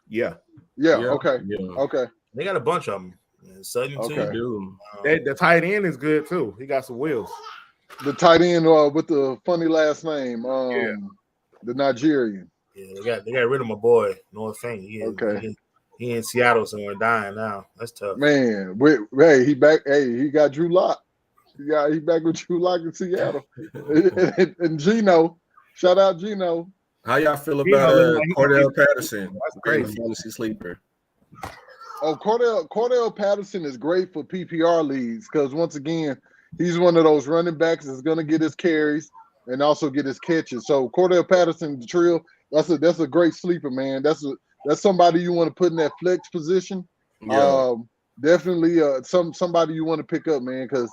Yeah. Yeah. Yeah, Okay. yeah. Okay. They got a bunch of them. Sutton Okay. too. Dude. The tight end is good too. He got some wheels. The tight end with the funny last name. Yeah. The Nigerian. Yeah, they got rid of my boy Noah Fant. He in Seattle somewhere dying now. That's tough. Man, hey, he back. Hey, he got Drew Lock. He back with Drew Lock in Seattle. and Gino, shout out Gino. How y'all feel He about don't look like he Cordell can be- Patterson? That's crazy. Fantasy sleeper. Oh, Cordell Patterson is great for PPR leagues because once again, he's one of those running backs that's going to get his carries and also get his catches. So Cordell Patterson, the Trill, that's a great sleeper, man. That's somebody you want to put in that flex position. Yeah. Definitely somebody you want to pick up, man, because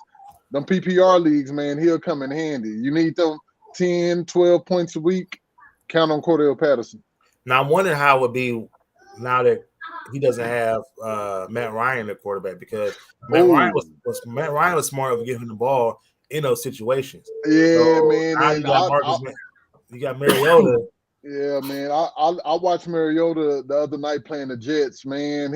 them PPR leagues, man, he'll come in handy. You need them 10, 12 points a week. Count on Cordell Patterson. Now I'm wondering how it would be now that he doesn't have Matt Ryan at quarterback because Matt Ryan was smart of giving the ball in those situations. Yeah, So man. now you got Mariota. Yeah, man. I watched Mariota the other night playing the Jets, man.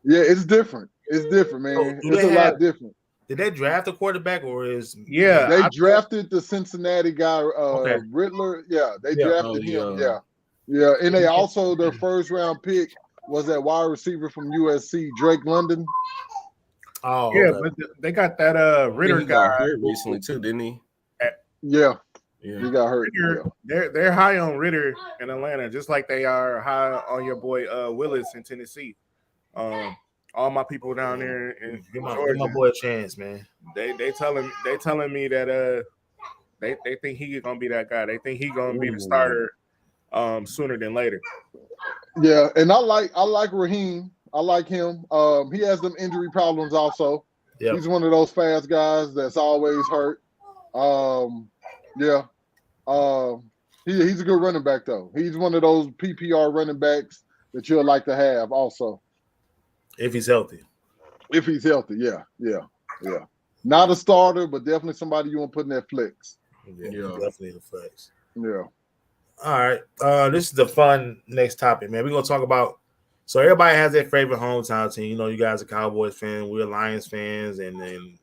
It's different. It's different, man. So it's a lot different. Did they draft a quarterback or is They drafted the Cincinnati guy, Okay. Riddler. Yeah, they Yeah. drafted him. Yeah. And they also their first round pick was that wide receiver from USC, Drake London. Oh Yeah, okay. but they got that Ritter He got guy hurt recently too, didn't he? Yeah, Yeah. he got hurt. Ritter, Yeah. they're high on Ritter in Atlanta, just like they are high on your boy Willis in Tennessee. All my people down there in Give Georgia, my boy a chance, man. they telling me that they think he gonna be that guy. They think he gonna be the starter sooner than later. Yeah, and I like Raheem. I like him. He has them injury problems also. Yeah. He's one of those fast guys that's always hurt. He's a good running back though. He's one of those PPR running backs that you'll like to have also. If he's healthy. If he's healthy, yeah. Not a starter, but definitely somebody you want to put in that flex. Yeah. Definitely the flex. Yeah. All right. This is the fun next topic, man. We're gonna talk about. So everybody has their favorite hometown team. You know, you guys are Cowboys fans. We're Lions fans, and then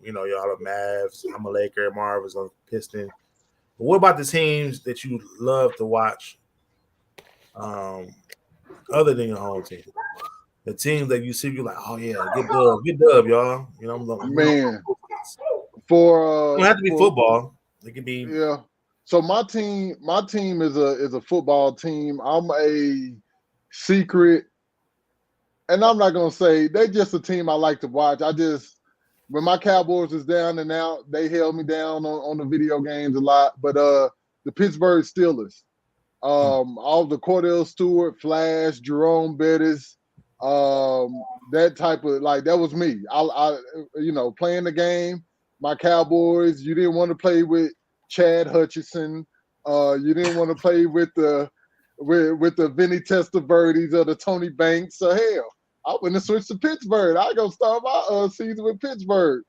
y'all are Mavs. I'm a Laker. Marv is a Piston. But what about the teams that you love to watch? Other than your home team, the teams that you see, you're like, oh yeah, good dub, y'all. You know, Man. it don't have to be For football. It could be. Yeah. So my team is a football team. I'm a secret, and I'm not gonna say they just a team I like to watch. When my Cowboys is down and out, they held me down on the video games a lot. But the Pittsburgh Steelers, all the Cordell Stewart, Flash, Jerome Bettis, that type of that was me. I playing the game. My Cowboys. You didn't want to play with Chad Hutchinson. You didn't want to play with the Vinny Testaverdes or the Tony Banks. So hell, I wouldn't have switched to Pittsburgh. I go start my season with Pittsburgh.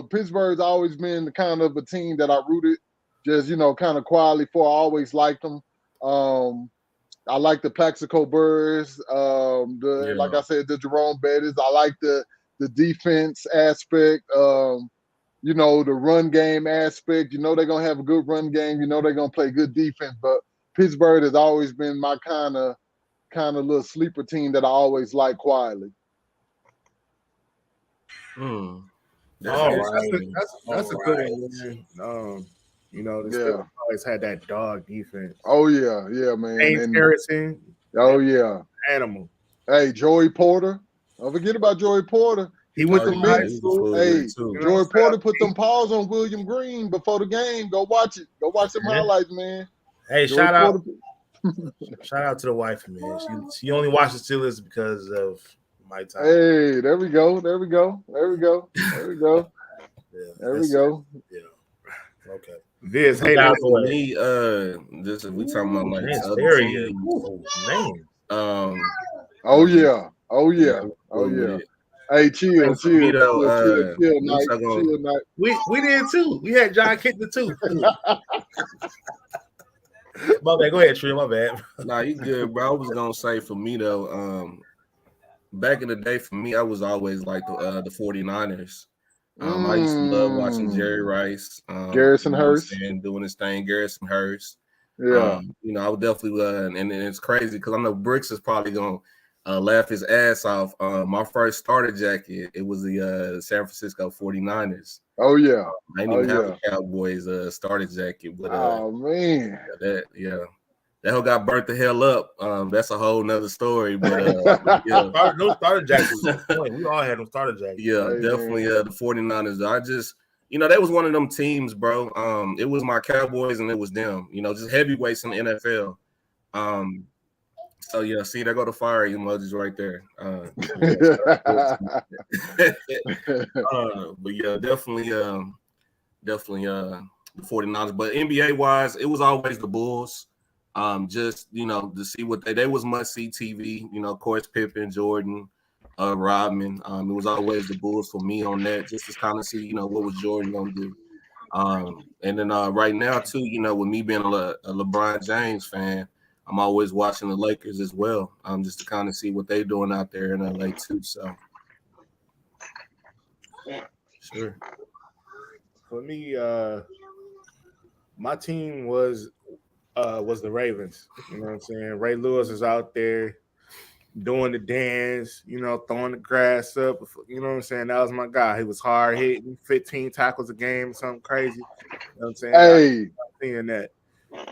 Pittsburgh's always been the kind of a team that I rooted, just kind of quietly for. I always liked them. I like the Plaxico Burrs. Like I said, the Jerome Bettis. I like the defense aspect. you know, the run game aspect. You know they're gonna have a good run game. You know they're gonna play good defense. But Pittsburgh has always been my kind of little sleeper team that I always like quietly. That's All interesting. That's a good one, man. You know, the Steelers always had that dog defense. Oh yeah, man. James Harrison. Oh yeah, animal. Hey, Joey Porter. Don't forget about Joey Porter. He went to high school. Hey, Joey Porter put them paws on William Green before the game. Go watch it. Go watch some highlights, man. Hey, shout out to the wife, man. She only watches Steelers because of my time. Hey, there we go. Yeah. Okay. This hey, for me, this we talking about like other teams. Oh yeah. Hey, chill, night. We did too. We had John Kitna too. My bad. Go ahead, Trey. My bad. Nah, you good, bro. I was gonna say for me though, back in the day, for me, I was always like the 49ers. I used to love watching Jerry Rice, Garrison Hurst, and doing his thing. Garrison Hurst. Yeah. You know, I would definitely and it's crazy because I know Bricks is probably gonna laugh his ass off. My first starter jacket, it was the San Francisco 49ers. Oh yeah. I didn't even have a Cowboys starter jacket, but oh man, that whole got burnt the hell up. That's a whole nother story. But no starter jackets. We all had them starter jackets. Yeah, definitely the 49ers. I just, you know, that was one of them teams, bro. It was my Cowboys and it was them. You know, just heavyweights in the NFL. So yeah, see, there go the fire emojis right there. But yeah, definitely the 49ers. But NBA wise, it was always the Bulls. Just, you know, to see what they was must see TV. You know, of course, Pippen, Jordan, Rodman. It was always the Bulls for me on that, just to kind of see, you know, what was Jordan gonna do. And then right now too, you know, with me being a LeBron James fan, I'm always watching the Lakers as well, just to kind of see what they're doing out there in LA too. So, sure. For me, my team was the Ravens. You know what I'm saying? Ray Lewis is out there doing the dance, you know, throwing the grass up. You know what I'm saying? That was my guy. He was hard hitting, 15 tackles a game, something crazy. You know what I'm saying? Hey, seeing that.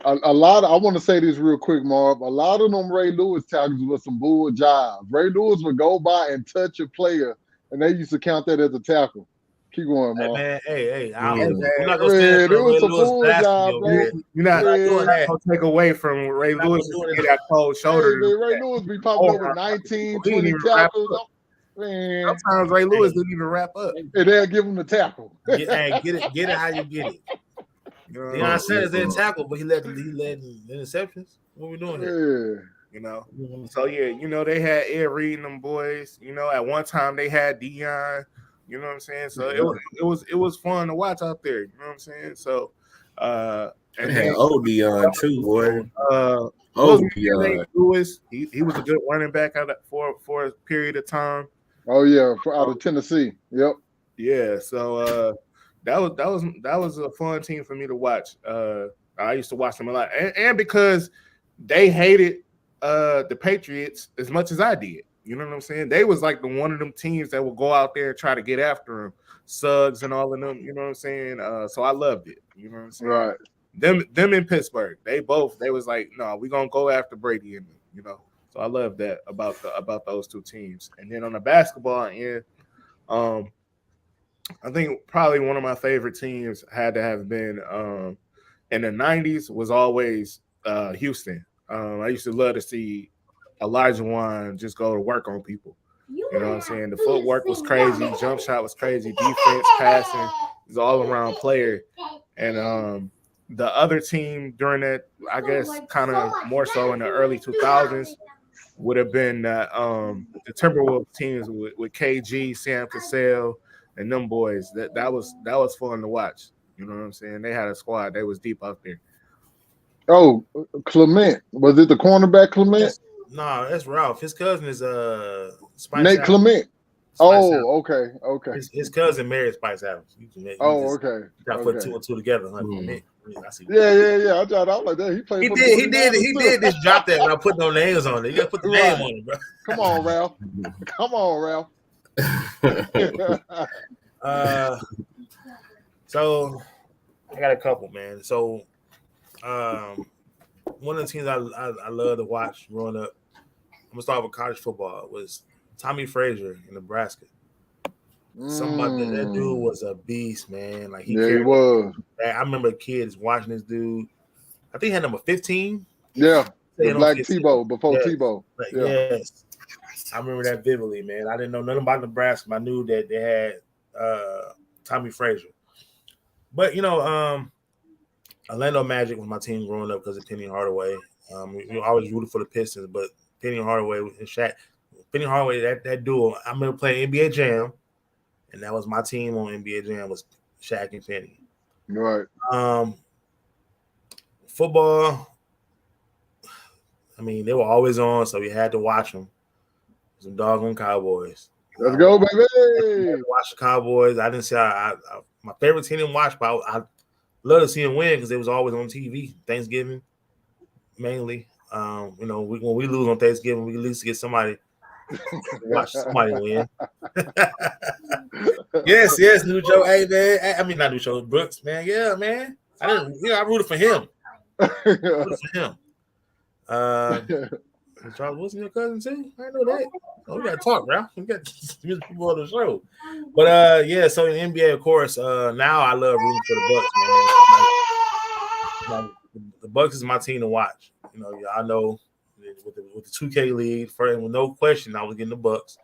A lot of, I want to say this real quick, Marv. A lot of them Ray Lewis tackles was some bull jobs. Ray Lewis would go by and touch a player, and they used to count that as a tackle. Keep going, Marv. Hey, man, hey, we're not gonna stand for Ray Lewis job, bro. You're not doing that. Don't take away from Ray Lewis to get that cold shoulder. Hey, man, Ray Lewis be popping up with 19, 20 tackles. Man. Sometimes Ray Lewis didn't even wrap up. And they'll give him the tackle. Get it how you get it. Deion Sanders didn't tackle, but he led interceptions. What we doing here? You know. So yeah, you know, they had Ed Reed and them boys. You know, at one time they had Deion. You know what I'm saying? So it was fun to watch out there. You know what I'm saying? So and then Deion too, boy. Deion Lewis, he was a good running back for a period of time. Oh yeah, out of Tennessee. Yep. Yeah. So that was a fun team for me to watch. I used to watch them a lot, and because they hated the Patriots as much as I did. You know what I'm saying? They was like one of them teams that would go out there and try to get after them, Suggs and all of them. You know what I'm saying? So I loved it. You know what I'm saying? Right. Them in Pittsburgh, they was like, no, we're gonna go after Brady and them, you know. So I love that about those two teams. And then on the basketball end, I think probably one of my favorite teams had to have been in the 90s was always Houston. I used to love to see Elijah Wan just go to work on people. You know what I'm saying? The footwork was crazy, jump shot was crazy, defense, passing, he's all around player. And the other team during that, I guess, kind of more so in the early 2000s, would have been the Timberwolves teams with KG, Sam Cassell, and them boys. That was fun to watch. You know what I'm saying? They had a squad. They was deep out there. Oh, Clement. Was it the cornerback Clement? No, that's Ralph. His cousin is Nate Clement. Oh, okay. His cousin married Spice Adams. Okay. Got to put two and two together, huh? I see. Yeah. I was like that. He played. He for did. the He did just drop that without putting no names on it. You got to put the name on it, bro. Come on, Ralph. So I got a couple, man. So one of the teams I love to watch growing up, I'm gonna start with college football, was Tommy Frazier in Nebraska. Somebody that dude was a beast, man. Like he was. I remember kids watching this dude. I think he had number 15. Yeah, the Black Tebow before Tebow. Yes, I remember that vividly, man. I didn't know nothing about Nebraska, but I knew that they had Tommy Frazier. But Orlando Magic was my team growing up because of Penny Hardaway. We always rooted for the Pistons, but Penny Hardaway and Shaq. Penny Hardaway, that duo. I remember playing NBA Jam, and that was my team on NBA Jam was Shaq and Penny. Right. Football. I mean, they were always on, so we had to watch them. Some doggone Cowboys. Let's go, baby. Watch the Cowboys. I didn't say my favorite team to watch, but I love to see them win because it was always on TV. Thanksgiving, mainly. When we lose on Thanksgiving, we at least get somebody to watch somebody win. yes, New Joe. Hey, man. I mean, not New Joe, Brooks, man. Yeah, man. I rooted for him. Charles Wilson, your cousin too? I know that. Oh, we gotta talk, bro. We got people on the show. But so in the NBA, of course, now I love rooting for the Bucks, man. The Bucks is my team to watch. I know with the 2K league, with no question, I was getting the Bucks.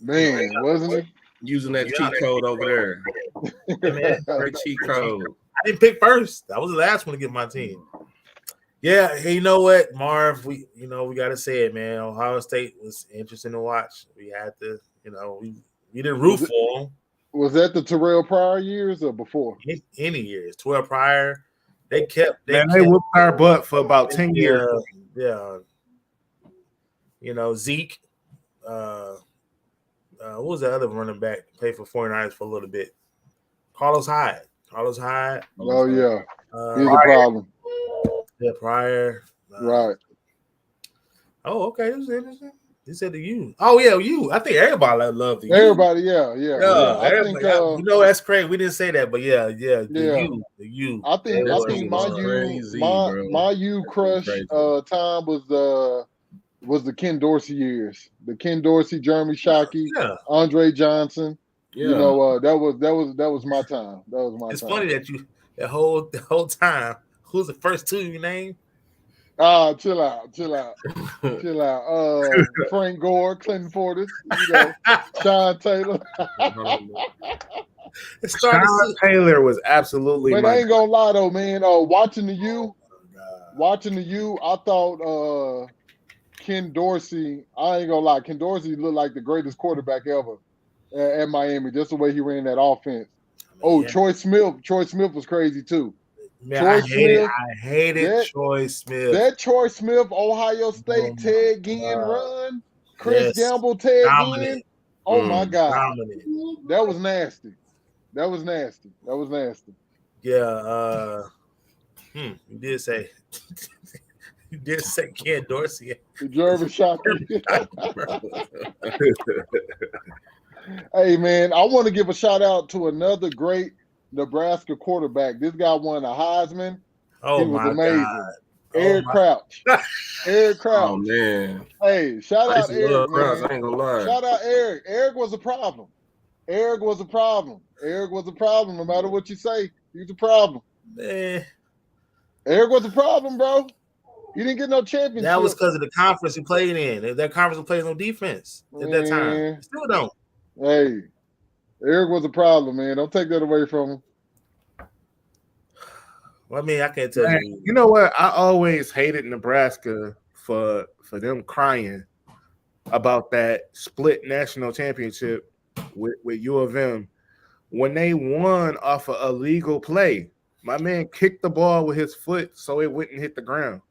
Man, wasn't it? Using that cheat code over there. Great cheat code. I didn't pick first. I was the last one to get my team. Yeah, hey, you know what, Marv? We gotta say it, man. Ohio State was interesting to watch. We had to, we didn't root for them. Was that the Terrell Pryor years or before? Any years. Terrell Pryor. They whooped our butt for about 10 years. Yeah. Zeke. What was the other running back? Played for 49ers for a little bit. Carlos Hyde. Oh yeah. He's a problem. Yeah, Pryor. Right. Oh, okay. This is interesting. He said the U. Oh, yeah, you. I think everybody loved the U. Everybody, yeah. I think, that's crazy. We didn't say that, but yeah. The U. I think my U crush time was the Ken Dorsey years. The Ken Dorsey, Jeremy Shockey, Andre Johnson. Yeah. That was my time. It's funny that you the whole time. Who's the first two you named? Chill out. Frank Gore, Clinton Portis, Sean Taylor. Sean Taylor was absolutely. But I ain't gonna lie though, man. Watching the U, I thought Ken Dorsey. I ain't gonna lie, Ken Dorsey looked like the greatest quarterback ever at Miami. Just the way he ran that offense. Troy Smith. Troy Smith was crazy too. Man, I hated Troy Smith. That Troy Smith, Ohio State, Ted Ginn run, Chris Gamble, Ted Ginn. Oh my God, dominant. That was nasty. Yeah, you did say Ken Dorsey. Jeremy Shockey. Hey man, I want to give a shout out to another great Nebraska quarterback. This guy won a Heisman. Oh, he was amazing. God. Eric Crouch. Eric Crouch. Oh man. Hey, shout out Eric. Crouch, I ain't gonna lie. Shout out Eric. Eric was a problem. No matter what you say, he's a problem. Man. Eric was a problem, bro. He didn't get no championship. That was because of the conference he played in. That conference played no defense at that time. Still don't. Hey. Eric was a problem, man. Don't take that away from him. Well, I mean, I can't tell you. You know what? I always hated Nebraska for them crying about that split national championship with U of M when they won off of a illegal play. My man kicked the ball with his foot so it wouldn't hit the ground,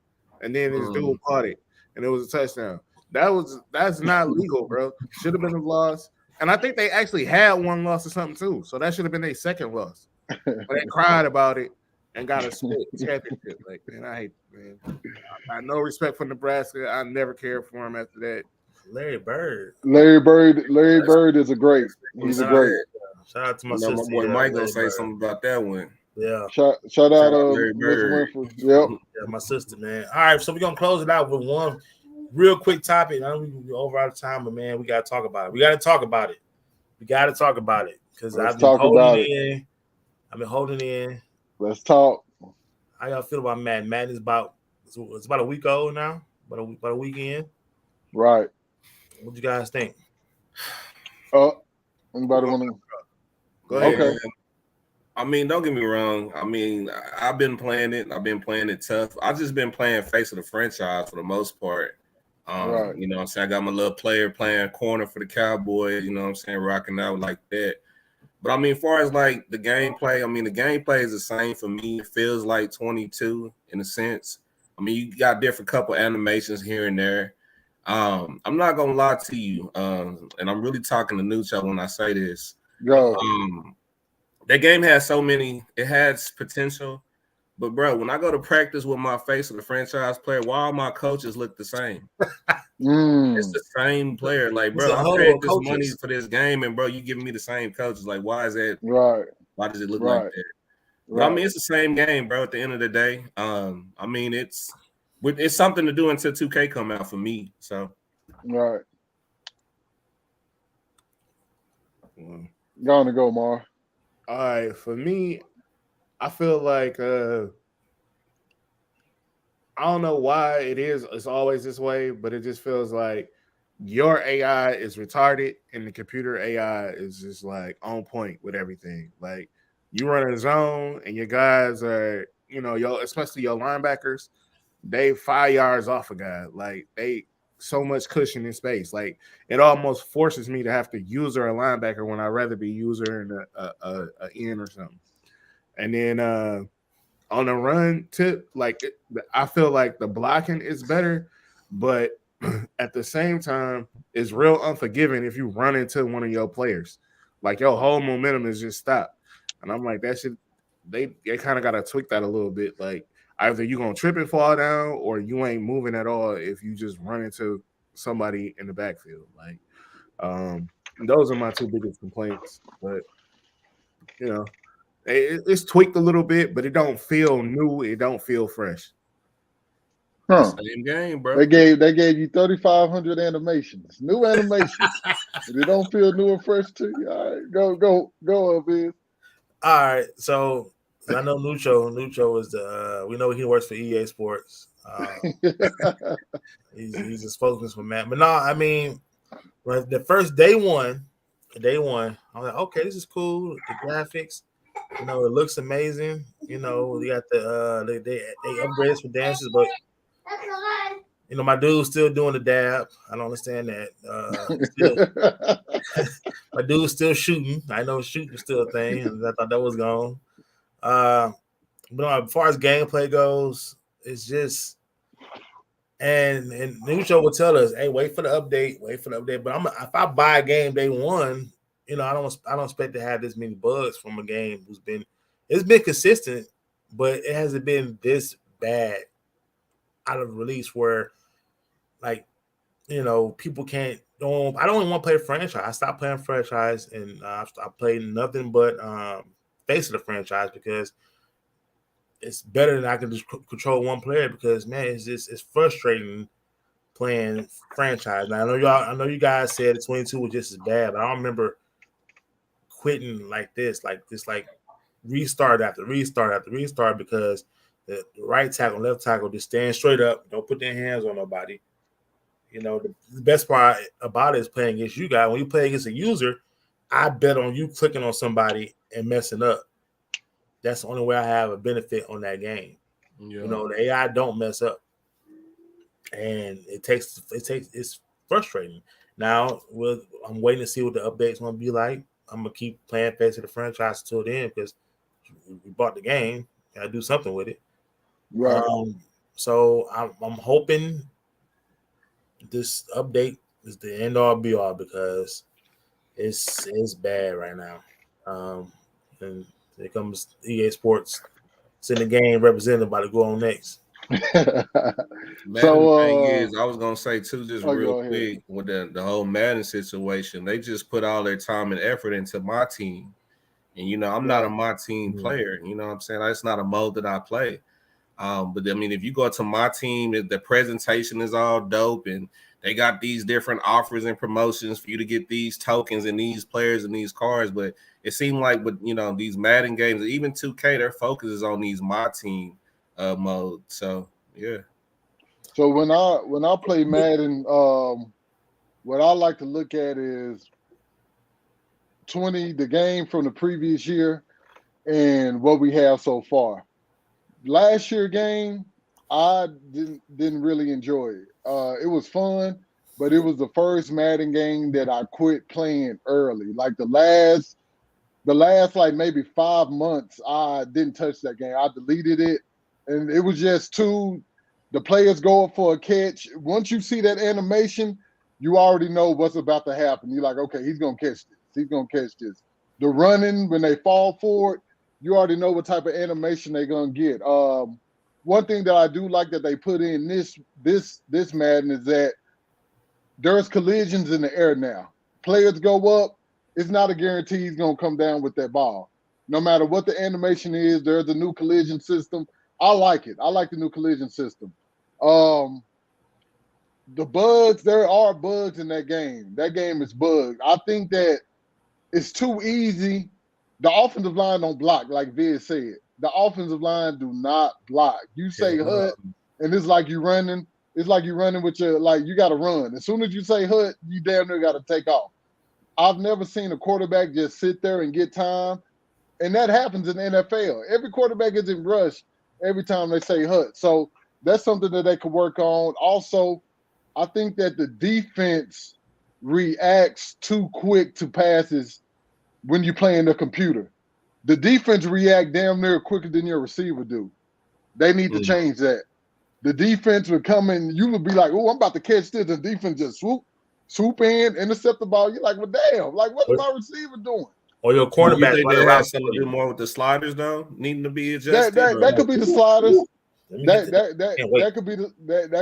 and then his dude caught it, and it was a touchdown. That's not legal, bro. Should have been a loss. And I think they actually had one loss or something too. So that should have been their second loss. But they cried about it and got a split championship. Like, man, I hate, man. I got no respect for Nebraska. I never cared for him after that. Larry Bird. Larry Bird is a great. He's a great. Shout out to my You sister. know, my boy Mike gonna say Bird. something about that one. Yeah. Shout out Larry Miss Bird. Winfrey. Yep. Yeah, my sister, man. All right, so we're gonna close it out with one real quick topic. I know we're over out of time, but man, we gotta talk about it. We gotta talk about it because I've been holding in. I've been holding in. Let's talk. How y'all feel about Madden? Madden is it's about a week old now, about a weekend. Right. What you guys think? Anybody want to go ahead? Okay. I mean, don't get me wrong. I mean, I've been playing it. I've been playing it tough. I've just been playing face of the franchise for the most part. Right. You know what I'm saying? I got my little player playing corner for the Cowboys, you know what I'm saying, rocking out like that. But I mean, as far as like the gameplay, I mean, the gameplay is the same for me. It feels like 22 in a sense. I mean, you got different couple animations here and there. I'm not gonna lie to you, and I'm really talking to Nucho when I say this. Go. That game has it has potential, but bro, when I go to practice with my face of the franchise player, why all my coaches look the same? It's the same player. Like, bro, I'm paying this money for this game, and bro, you giving me the same coaches. Like, why is that? Right. Why does it look like that? But I mean, it's the same game, bro. At the end of the day, I mean, it's something to do until 2K come out for me. So, right. Gonna go, Mar. All right, for me, I feel like I don't know why it's always this way, but it just feels like your AI is retarded and the computer AI is just like on point with everything. Like you run a zone and your guys are, you know, especially your linebackers, they 5 yards off a guy. Like they so much cushion in space. Like it almost forces me to have to user a linebacker when I'd rather be user in a end or something. And then on the run tip, like I feel like the blocking is better, but at the same time, it's real unforgiving if you run into one of your players. Like your whole momentum is just stopped. And I'm like, they kind of got to tweak that a little bit. Like either you're going to trip and fall down or you ain't moving at all if you just run into somebody in the backfield. Like those are my two biggest complaints. But, you know, it's tweaked a little bit, but it don't feel new. It don't feel fresh. Same game, bro. They gave you 3,500 animations, new animations. But it don't feel new and fresh to you. All right, go, Biz. All right, so I know Nucho is we know he works for EA Sports. He's a spokesman for Matt. But no, I mean, when the first day one, I'm like, okay, this is cool. The graphics, you know, it looks amazing. You know, they got they upgrades for dances, but you know, my dude's still doing the dab. I don't understand that. My dude's still shooting. I know shooting is still a thing, and I thought that was gone. But as far as gameplay goes, it's just and Nucho will tell us, hey, wait for the update. But if I buy a game day one, you know, I don't expect to have this many bugs from a game it's been consistent, but it hasn't been this bad out of release where, like, you know, people I don't even want to play franchise. I stopped playing franchise and I played nothing but face of the franchise because it's better than I can just control one player because, man, it's frustrating playing franchise. Now, I know you guys said the 22 was just as bad, but I don't remember quitting like this, like restart after restart after restart because the right tackle, left tackle just stand straight up, don't put their hands on nobody. You know, the best part about it is playing against you guys. When you play against a user, I bet on you clicking on somebody and messing up. That's the only way I have a benefit on that game. Yeah. You know, the AI don't mess up. And it's frustrating. Now, I'm waiting to see what the update's going to be like. I'm going to keep playing face of the franchise until then because we bought the game. Got to do something with it. Right. So I'm hoping this update is the end all be all because it's bad right now. And here comes EA Sports. It's in the game represented by the go on next. Madden thing is, I was gonna say too, just real go quick with the whole Madden situation. They just put all their time and effort into my team, and I'm not a my team player. You know what I'm saying? That's not a mode that I play. But I mean, if you go to my team, the presentation is all dope, and they got these different offers and promotions for you to get these tokens and these players and these cards. But it seemed like with these Madden games, even 2K, their focus is on these my team mode. So yeah. So when I play Madden, what I like to look at is the game from the previous year and what we have so far. Last year game, I didn't really enjoy it. It was fun, but it was the first Madden game that I quit playing early. Like the last like maybe 5 months, I didn't touch that game. I deleted it, and it was just the players go up for a catch. Once you see that animation, you already know what's about to happen. You're like, okay, he's gonna catch this. He's gonna catch this. The running when they fall forward, you already know what type of animation they're gonna get. One thing that I do like that they put in this Madden is that there's collisions in the air now. Players go up, it's not a guarantee he's gonna come down with that ball. No matter what the animation is, there's a new collision system. I like it. I like the new collision system. The bugs, there are bugs in that game. That game is bugged. I think that it's too easy. The offensive line don't block, like Viz said. The offensive line do not block. You say hut, and it's like you're running. It's like you're running with you got to run. As soon as you say hut, you damn near got to take off. I've never seen a quarterback just sit there and get time, and that happens in the NFL. Every quarterback is in rush every time they say hut. So that's something that they could work on. Also, I think that the defense reacts too quick to passes when you're playing the computer. The defense react damn near quicker than your receiver do. They need to change that. The defense would come in, you would be like, oh, I'm about to catch this. The defense just swoop in, intercept the ball. You're like, well, damn, like what's my receiver doing? Or your cornerback. You think they have something to do more with the sliders though, needing to be adjusted? That could be the sliders. That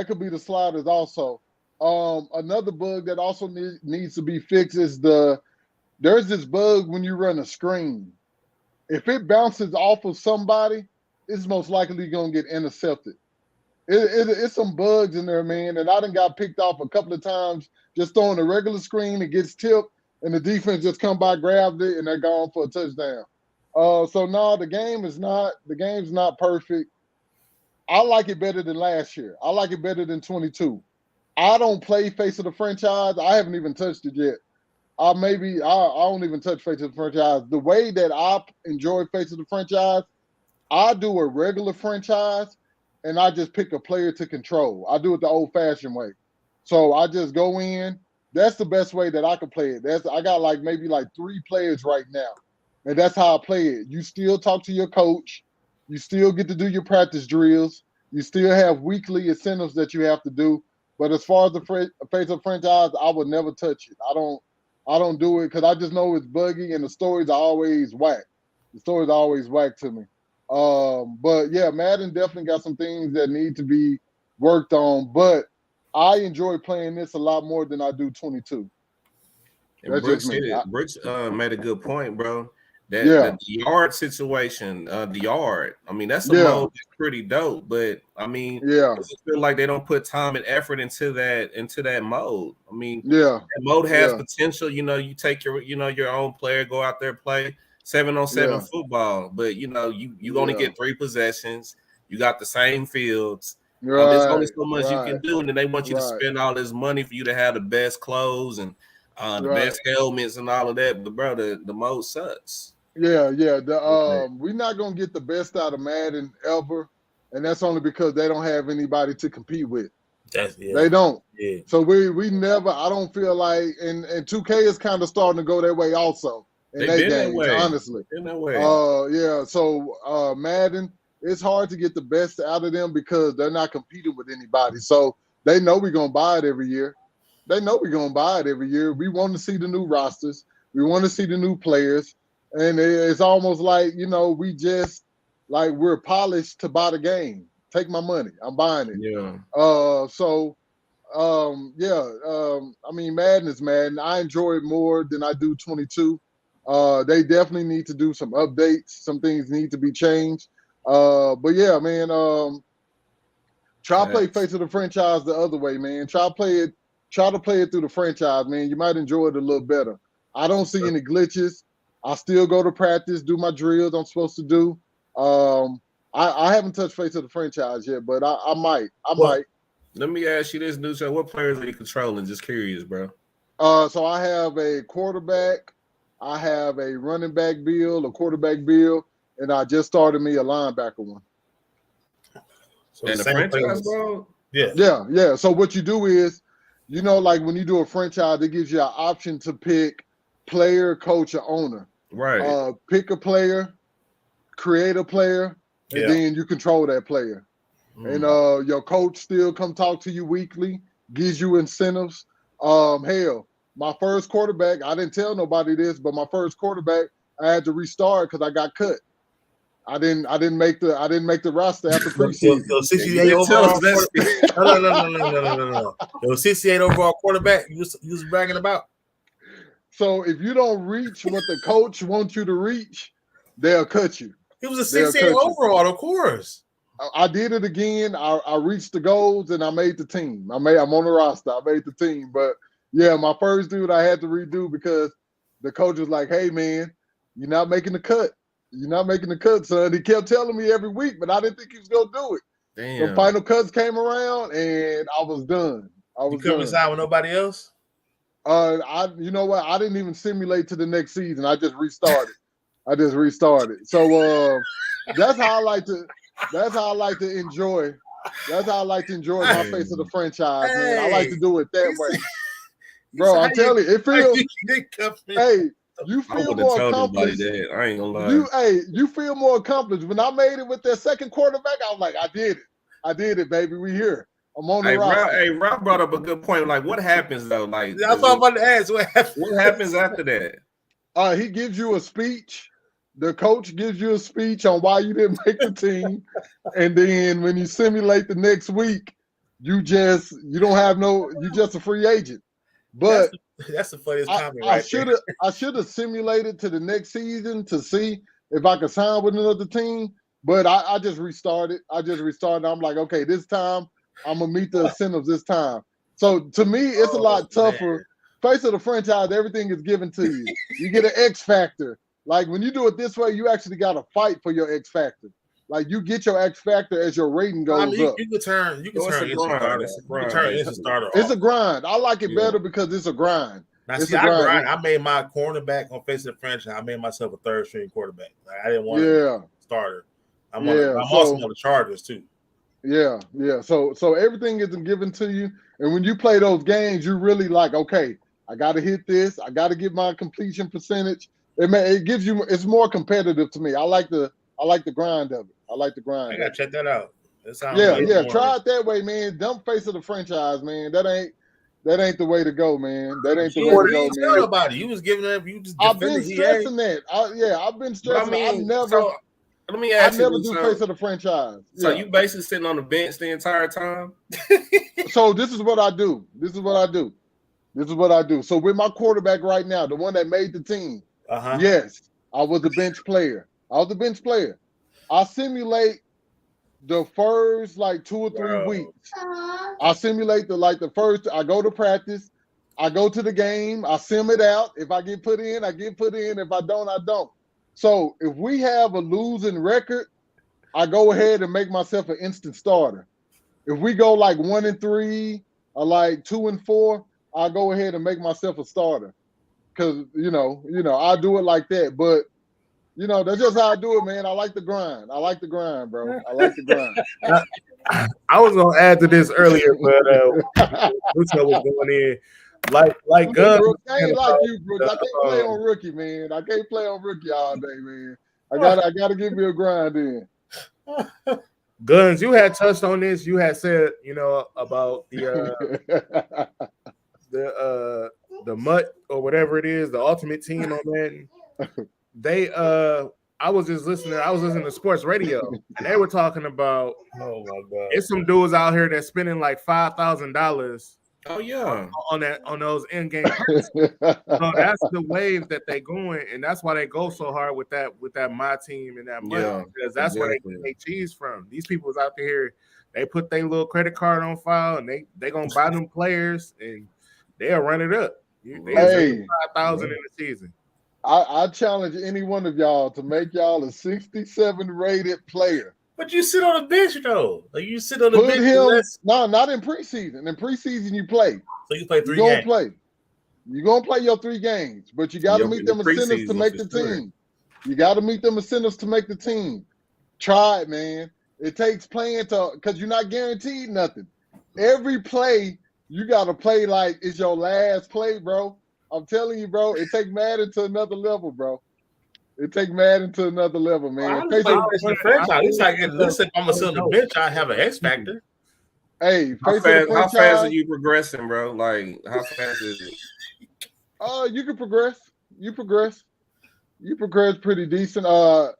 could be the sliders also. Another bug that also needs to be fixed is there's this bug when you run a screen. If it bounces off of somebody, it's most likely going to get intercepted. It's some bugs in there, man, and I done got picked off a couple of times just throwing a regular screen. It gets tipped, and the defense just come by, grabbed it, and they're gone for a touchdown. So no, the game's not perfect. I like it better than last year. I like it better than 22. I don't play Face of the Franchise. I haven't even touched it yet. I don't even touch Face of the Franchise. The way that I enjoy Face of the Franchise, I do a regular franchise, and I just pick a player to control. I do it the old-fashioned way. So I just go in. That's the best way that I can play it. I got maybe 3 players right now, and that's how I play it. You still talk to your coach. You still get to do your practice drills. You still have weekly incentives that you have to do. But as far as the Face of Franchise, I would never touch it. I don't do it because I just know it's buggy and the stories are always whack. The stories are always whack to me. But yeah, Madden definitely got some things that need to be worked on. But I enjoy playing this a lot more than I do 22. And Brooks made a good point, bro. The yard situation, the yard. I mean, that's a mode that's pretty dope. But I mean, I just feel like they don't put time and effort into that mode. I mean, that mode has potential. You take your own player, go out there, play 7-on-7 football, but you only get 3 possessions. You got the same fields. There's only so much you can do, and then they want you to spend all this money for you to have the best clothes and the best helmets and all of that. But bro, the mode sucks. Yeah. We're not gonna get the best out of Madden ever, and that's only because they don't have anybody to compete with. They don't. Yeah. So we never. I don't feel like, and 2K is kind of starting to go that way also. In their games, honestly. In that way. So Madden, it's hard to get the best out of them because they're not competing with anybody. So They know we're gonna buy it every year. They know we're gonna buy it every year. We want to see the new rosters. We want to see the new players, and it's almost like we just like we're polished to buy the game. Take my money. I'm buying it. Yeah. I mean, Madden's Madden. I enjoy it more than I do 22. They definitely need to do some updates. Some things need to be changed. But yeah, man. Try to play Face of the Franchise the other way, man. Try to play it through the franchise, man. You might enjoy it a little better. I don't see any glitches. I still go to practice, do my drills I'm supposed to do. I haven't touched Face of the Franchise yet, but I might. Let me ask you this, Nucho. What players are you controlling? Just curious, bro. So I have a quarterback, I have a running back build, a quarterback build, and I just started me a linebacker one. So and the franchise, bro? Yeah. So what you do is, like when you do a franchise, it gives you an option to pick player, coach, or owner. Right. Pick a player, create a player, and then you control that player. And your coach still come talk to you weekly, gives you incentives. Hell, my first quarterback, I didn't tell nobody this, but my first quarterback, I had to restart because I got cut. I didn't make the roster after preseason. Yo, 68 overall. No. Yo, 68 overall quarterback. You was bragging about. So if you don't reach what the coach wants you to reach, they'll cut you. He was a 68 overall, of course. I did it again. I reached the goals and I made the team. I'm on the roster. I made the team. But yeah, my first dude I had to redo because the coach was like, "Hey man, you're not making the cut. You're not making the cut, son." He kept telling me every week, but I didn't think he was gonna do it. Damn. The final cuts came around and I was done. You couldn't sign with nobody else? You know what? I didn't even simulate to the next season. I just restarted. So that's how I like to enjoy. That's how I like to enjoy my Face of the Franchise, man. I like to do it that way. Bro, I'm telling you, it feels. Hey, you feel more accomplished. I ain't gonna lie. You feel more accomplished. When I made it with that second quarterback, I was like, I did it, baby. We here. I'm on the roster. Rob brought up a good point. Like, what happens though? Like, I was about to ask what happens. What happens after that? He gives you a speech. The coach gives you a speech on why you didn't make the team, and then when you simulate the next week, you just a free agent. But that's the funniest comment. I should have simulated to the next season to see if I could sign with another team. But I just restarted. I'm like, okay, this time I'm gonna meet the incentives this time. So to me, it's a lot tougher. Man. Face of the Franchise, everything is given to you. You get an X factor. Like when you do it this way, you actually got to fight for your X factor. Like you get your X factor as your rating goes up. You can turn instant starter. It's a grind. I like it better because it's a grind. Now, see, I made my cornerback on Face of the Franchise. I made myself a third string quarterback. Like, I didn't want a starter. I'm also on the Chargers too. Yeah. So everything isn't given to you, and when you play those games, you really like, okay, I got to hit this. I got to get my completion percentage. It gives you. It's more competitive to me. I like the grind of it. I gotta check that out. Yeah. Try it that way, man. Don't Face of the Franchise, man. That ain't the way to go, man. That ain't the way to go, man. About it. You was giving up. You just. I've been stressing that. I've been stressing. Let me ask you. I never do Face of the Franchise. So you basically sitting on the bench the entire time. So this is what I do. So with my quarterback right now, the one that made the team. Yes, I was a bench player. I simulate the first 2 or 3 weeks. I simulate the first. I go to practice. I go to the game. I sim it out. If I get put in, I get put in. If I don't, I don't. So if we have a losing record, I go ahead and make myself an instant starter. If we go 1-3 or 2-4, I go ahead and make myself a starter. Because, I do it like that. But, that's just how I do it, man. I like the grind, bro. I like the grind. I was going to add to this earlier, but Lucho was going in. Like Gun. I ain't like you, Brooks. I can't play on rookie, man. I can't play on rookie all day, man. I gotta give me a grind in. Guns, you had touched on this. You had said, about the Mutt or whatever it is, the ultimate team on Madden. They I was listening to sports radio, and they were talking about, oh my god, it's some dudes out here that's spending like $5,000. Oh yeah, on those in-game purchases. So that's the wave that they going, and that's why they go so hard with that my team and that money, because that's where they get their cheese from. These people's out there, they put their little credit card on file, and they gonna buy them players, and they'll run it up. They 5,000 in the season. I challenge any one of y'all to make y'all a 67 rated player. But you sit on the bench, though. Like you sit on the bench. No, not in preseason. In preseason, you play. So you play 3 games. You're going to play your 3 games, but you got to meet them incentives to make the team. You got to meet them incentives to make the team. Try it, man. It takes playing because you're not guaranteed nothing. Every play, you got to play like it's your last play, bro. I'm telling you, bro, it takes Madden to another level, bro. It take Madden to another level, man. It's like, listen, if I'm on the bench, I have an X factor. Hey, how fast are you progressing, bro? Like, how fast is it? You can progress. You progress pretty decent. I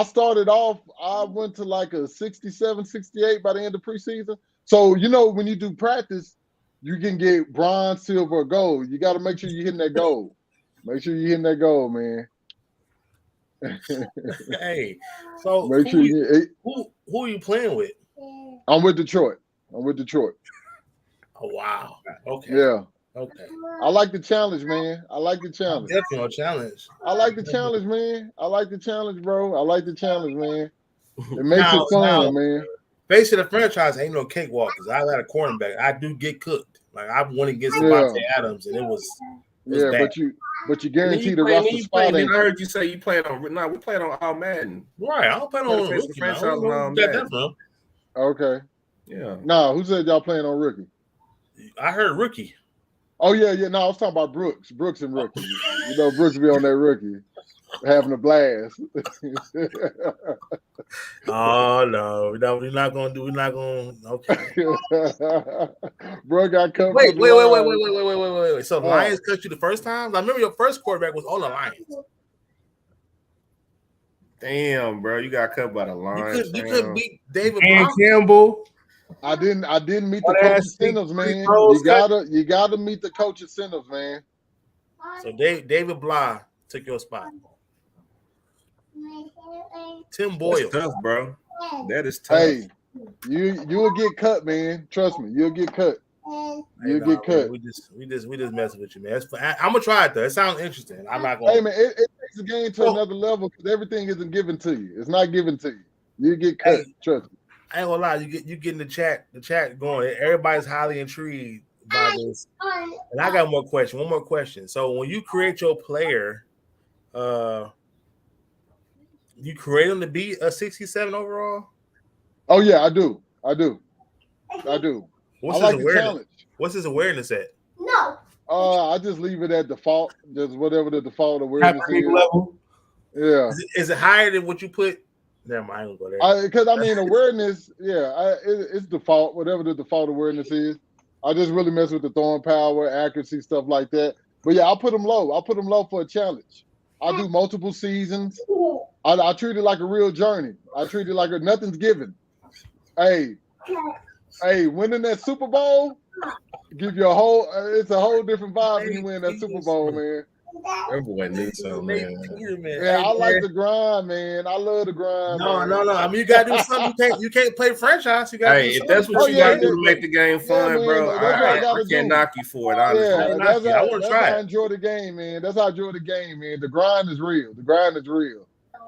started off, I went to like a 67, 68 by the end of preseason. So, when you do practice, you can get bronze, silver, or gold. You got to make sure you're hitting that gold. Make sure you're hitting that gold, man. Hey, so who are you playing with? I'm with Detroit. Oh wow. Okay. Yeah. Okay. I like the challenge, man. I like the challenge. Definitely a challenge. I like the challenge, man. I like the challenge, bro. I like the challenge, man. It makes it fun, man. Face of the franchise ain't no cakewalk because I got a cornerback. I do get cooked. Like I went against Devontae Adams, and it was bad. but you guarantee the roster spot. I heard you say you played on. No, we played on all Madden. Right, I don't play on rookie. Franchise on all Madden. Okay. Yeah. No, who said y'all playing on rookie? I heard rookie. Oh yeah. No, I was talking about Brooks and rookie. Brooks be on that rookie, having a blast. Oh no, we're not gonna do. We're not gonna. Okay. Bro got cut. Wait. So Lions cut you the first time? I remember your first quarterback was on the Lions. Damn, bro, you got cut by the Lions. You could beat David Campbell. I didn't meet the coach incentives, man. You gotta meet the coach incentives, man. So David Blah took your spot. Tim Boyle. That's tough, bro. That is tough. Hey, you'll get cut, man. Trust me, you'll get cut. You'll get cut. We just messing with you, man. I'm gonna try it though. It sounds interesting. I'm not gonna. Hey man, it takes the game to another level because everything isn't given to you. It's not given to you. You get cut. Trust me. I ain't gonna lie. You get in the chat going. Everybody's highly intrigued by this. And I got one more question. So when you create your player, you create them to be a 67 overall? Oh yeah, I do. What's his awareness at? No. I just leave it at default. Just whatever the default awareness is. Level. Yeah. Is it higher than what you put? Never mind. I don't go there. Because awareness, it's default. Whatever the default awareness is. I just really mess with the throwing power, accuracy, stuff like that. But yeah, I'll put them low. I'll put them low for a challenge. I do multiple seasons. I treat it like a real journey. I treat it like nothing's given. Hey, winning that Super Bowl give you it's a whole different vibe when you win that Super Bowl, man. That boy needs something, man. Yeah, I like the grind, man. I love the grind. No. I mean, you gotta do something. You can't play franchise. You gotta. If that's what you gotta do to make the game fun, bro, I can't knock you for it. Honestly. That's how I enjoy the game, man. That's how I enjoy the game, man. The grind is real.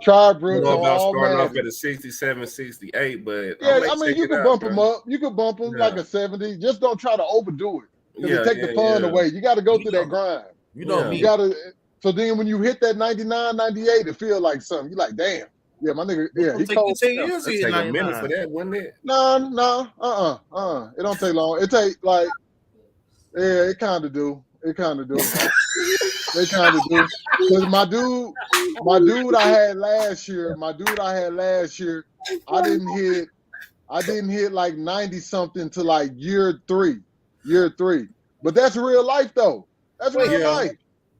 Try Brooks. I don't know about starting off at a 67, 68, but I mean, you can bump them up. You can bump them like a 70. Just don't try to overdo it because it take the fun away. You got to go through that grind. You got to. So then when you hit that 99, 98, it feel like something. You're like, damn. Yeah, my nigga. Yeah, he cold. It take a minute for that, wouldn't it? No. It don't take long. It take like, it kind of do. They kind of do. Because my dude I had last year, I didn't hit I didn't hit like 90 something to like year three. But that's real life though. That's real life.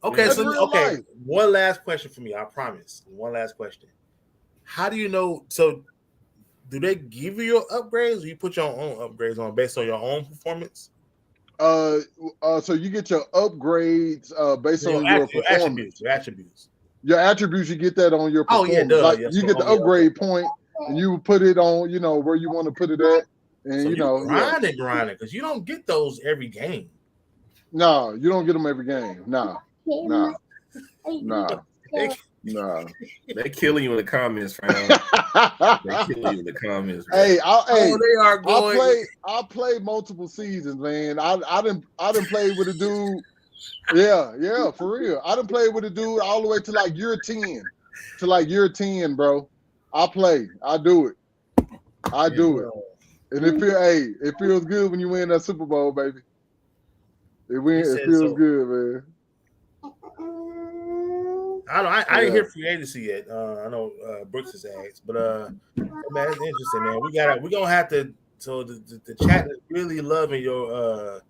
Okay, That's so real life. one last question for me. I promise. One last question. How do you know? So, do they give you your upgrades, or you put your own upgrades on based on your own performance? So you get your upgrades based on your performance. Your attributes. Your attributes, you get that on your performance. Like you get the upgrade point, and you put it on, where you want to put it at, and so grinding, because you don't get those every game. No, you don't get them every game. Nah. They killing you in the comments, fam. They killing you in the comments. Bro. Hey, they are going. I played multiple seasons, man. I didn't play with a dude. Yeah, for real. I done played with a dude all the way to like year 10. To like year 10, bro. I do it. And it feels good when you win that Super Bowl, baby. It feels good, man. I didn't hear free agency yet. I know Brooks has asked, but man, it's interesting, man. We're gonna have to. So the chat is really loving your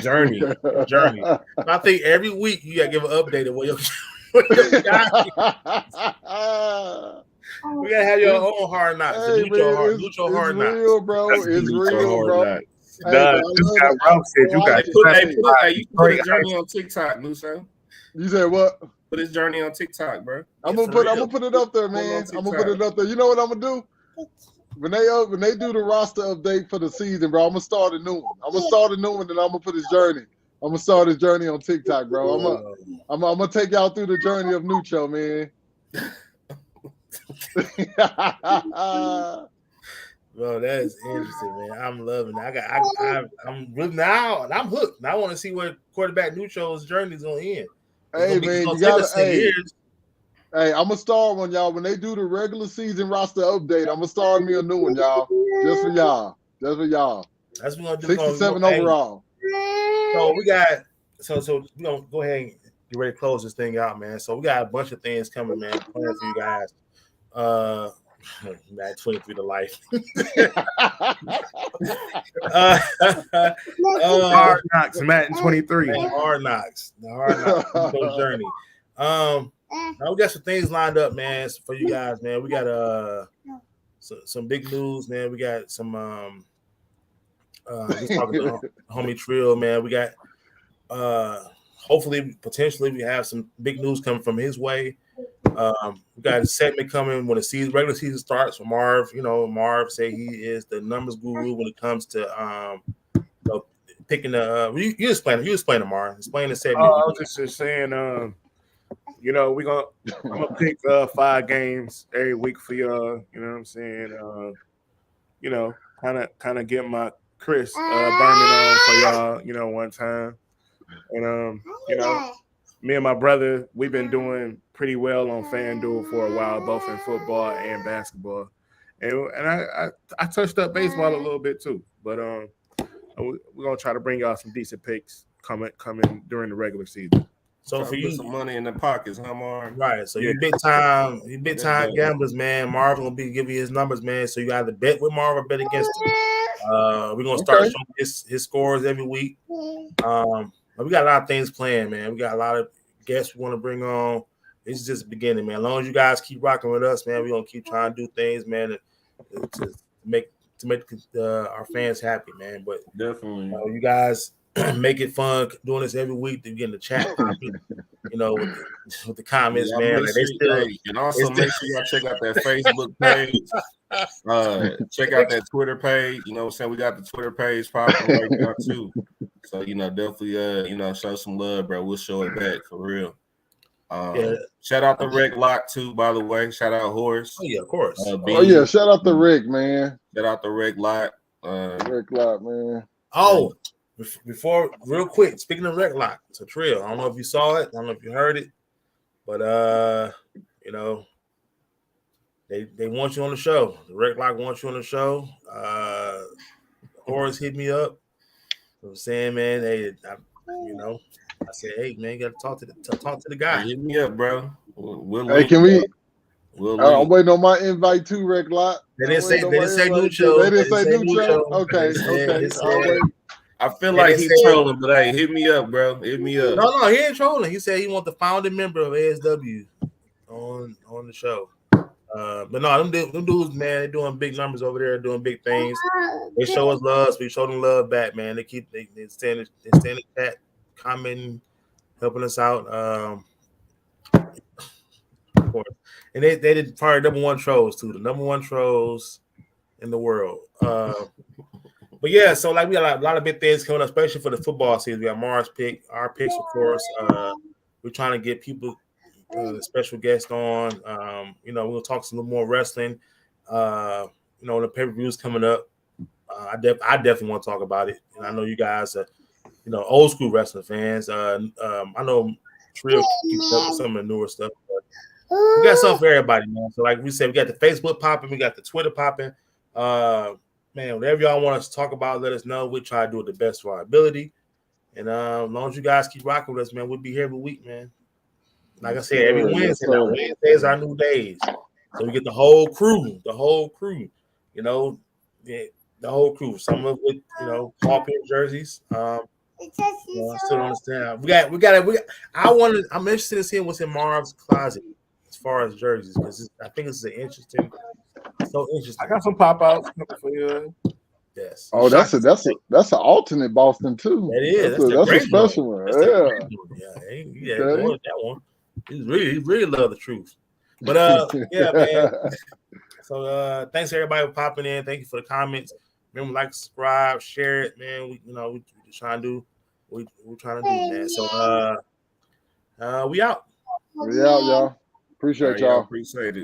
journey. Your journey. I think every week you gotta give an update of what your we gotta have your own hard knocks. Hey, neutral hard knocks. Real, bro. It's real, bro. Ralph said you got you put his journey on TikTok, Luso. You said what? Put his journey on TikTok, bro. I'm gonna put it up there, man. I'm gonna put it up there. You know what I'm gonna do? When they do the roster update for the season, bro, I'm gonna start a new one. And I'm gonna put his journey. I'm gonna start his journey on TikTok, bro. I'm gonna take y'all through the journey of Nucho, man. Bro, that is interesting, man. I'm loving it. I'm really now. I'm hooked. Now I want to see where quarterback Nucho's journey is gonna end. Hey, man, you gotta. Hey, I'm gonna start one, y'all. When they do the regular season roster update, I'm gonna start me a new one, y'all. Just for y'all. That's what we're gonna do. 67 overall. So we got. So we gonna go ahead and get ready to close this thing out, man. So we got a bunch of things coming, man. Plans for you guys. Madden 23 to life. Hard Knocks, Madden 23. Hard Knocks. The Hard Knocks journey. Now we got some things lined up, man, for you guys, man. We got some big news, man. We got some just talking to homie Trill, man. We got hopefully, potentially, we have some big news coming from his way. We got a segment coming when the regular season starts for Marv. Marv say he is the numbers guru when it comes to picking the. You explain it, Marv. Explain the segment. I was just saying, I'm gonna pick 5 games every week for y'all. You know what I'm saying? Kind of get my Chris burning on for y'all. One time, and me and my brother, we've been doing pretty well on FanDuel for a while, both in football and basketball. And I touched up baseball a little bit too. But we're gonna try to bring y'all some decent picks coming during the regular season. So for you, some money in the pockets, huh, Marv? Right. So you big time gamblers, man. Marv gonna be giving you his numbers, man. So you either bet with Marv or bet against him. We're gonna start showing his scores every week. We got a lot of things planned, man. We got a lot of guests we want to bring on. This is just the beginning, man. As long as you guys keep rocking with us, man, we're gonna keep trying to do things, man, to make our fans happy, man. But definitely, you guys make it fun doing this every week to get in the chat, with the comments, man. And also make sure y'all check out that Facebook page. Check out that Twitter page. You know what I'm saying? We got the Twitter page popping right now too. So definitely show some love, bro. We'll show it back for real. Shout out to Rick Lock too, by the way. Shout out Horace. Oh yeah, of course. Shout out to Rick, man. Shout out to Rick Lock. Rick Lock, man. Oh, before, real quick, speaking of Rick Lock, it's a trail. I don't know if you saw it. I don't know if you heard it, but they want you on the show. The Rick Lock wants you on the show. Horace hit me up. I'm saying, man, hey, I said, hey, man, you got to talk to the guy. Hit me up, bro. Hey, can we I'm waiting on my invite too, Rick Lot. They didn't say new show. They didn't say new show. Okay. I'll wait. I feel like he's trolling, but hey, hit me up, bro. Hit me up. No, he ain't trolling. He said he want the founding member of ASW on the show. But no, them dudes, man, they doing big numbers over there, doing big things. They show us love, so we show them love back, man. They stay in the chat, commenting, helping us out. Of course. And they did probably number one trolls too, the number one trolls in the world. But yeah, so like we got a lot of big things coming up, especially for the football season. We got Mars pick, our picks, of course. We're trying to get people, special guests on. We'll talk some more wrestling. The pay-per-views coming up. I definitely want to talk about it, and I know you guys are, old school wrestling fans. I know Trill keeps up with some of the newer stuff, but we got something for everybody, man. So like we said, we got the Facebook popping, we got the Twitter popping. Man, whatever y'all want us to talk about, let us know. We'll try to do it the best of our ability. And as long as you guys keep rocking with us, man, we'll be here every week, man. Like I said, every Wednesday. Wednesdays are new days. So we get the whole crew. The whole crew. Some of it, Paul Pierce jerseys. I still don't understand. I'm interested to see what's in Marv's closet as far as jerseys, because I think it's an interesting. So interesting. I got some pop outs for you. Yes. Oh, that's an alternate Boston too. That is. That's a special one. Yeah. That one. He really love the truth. But yeah, man. So thanks everybody for popping in. Thank you for the comments. Remember, like, subscribe, share it, man. We just trying to do what we're trying to do, man. So we out. We out, y'all. Appreciate y'all. Appreciate it.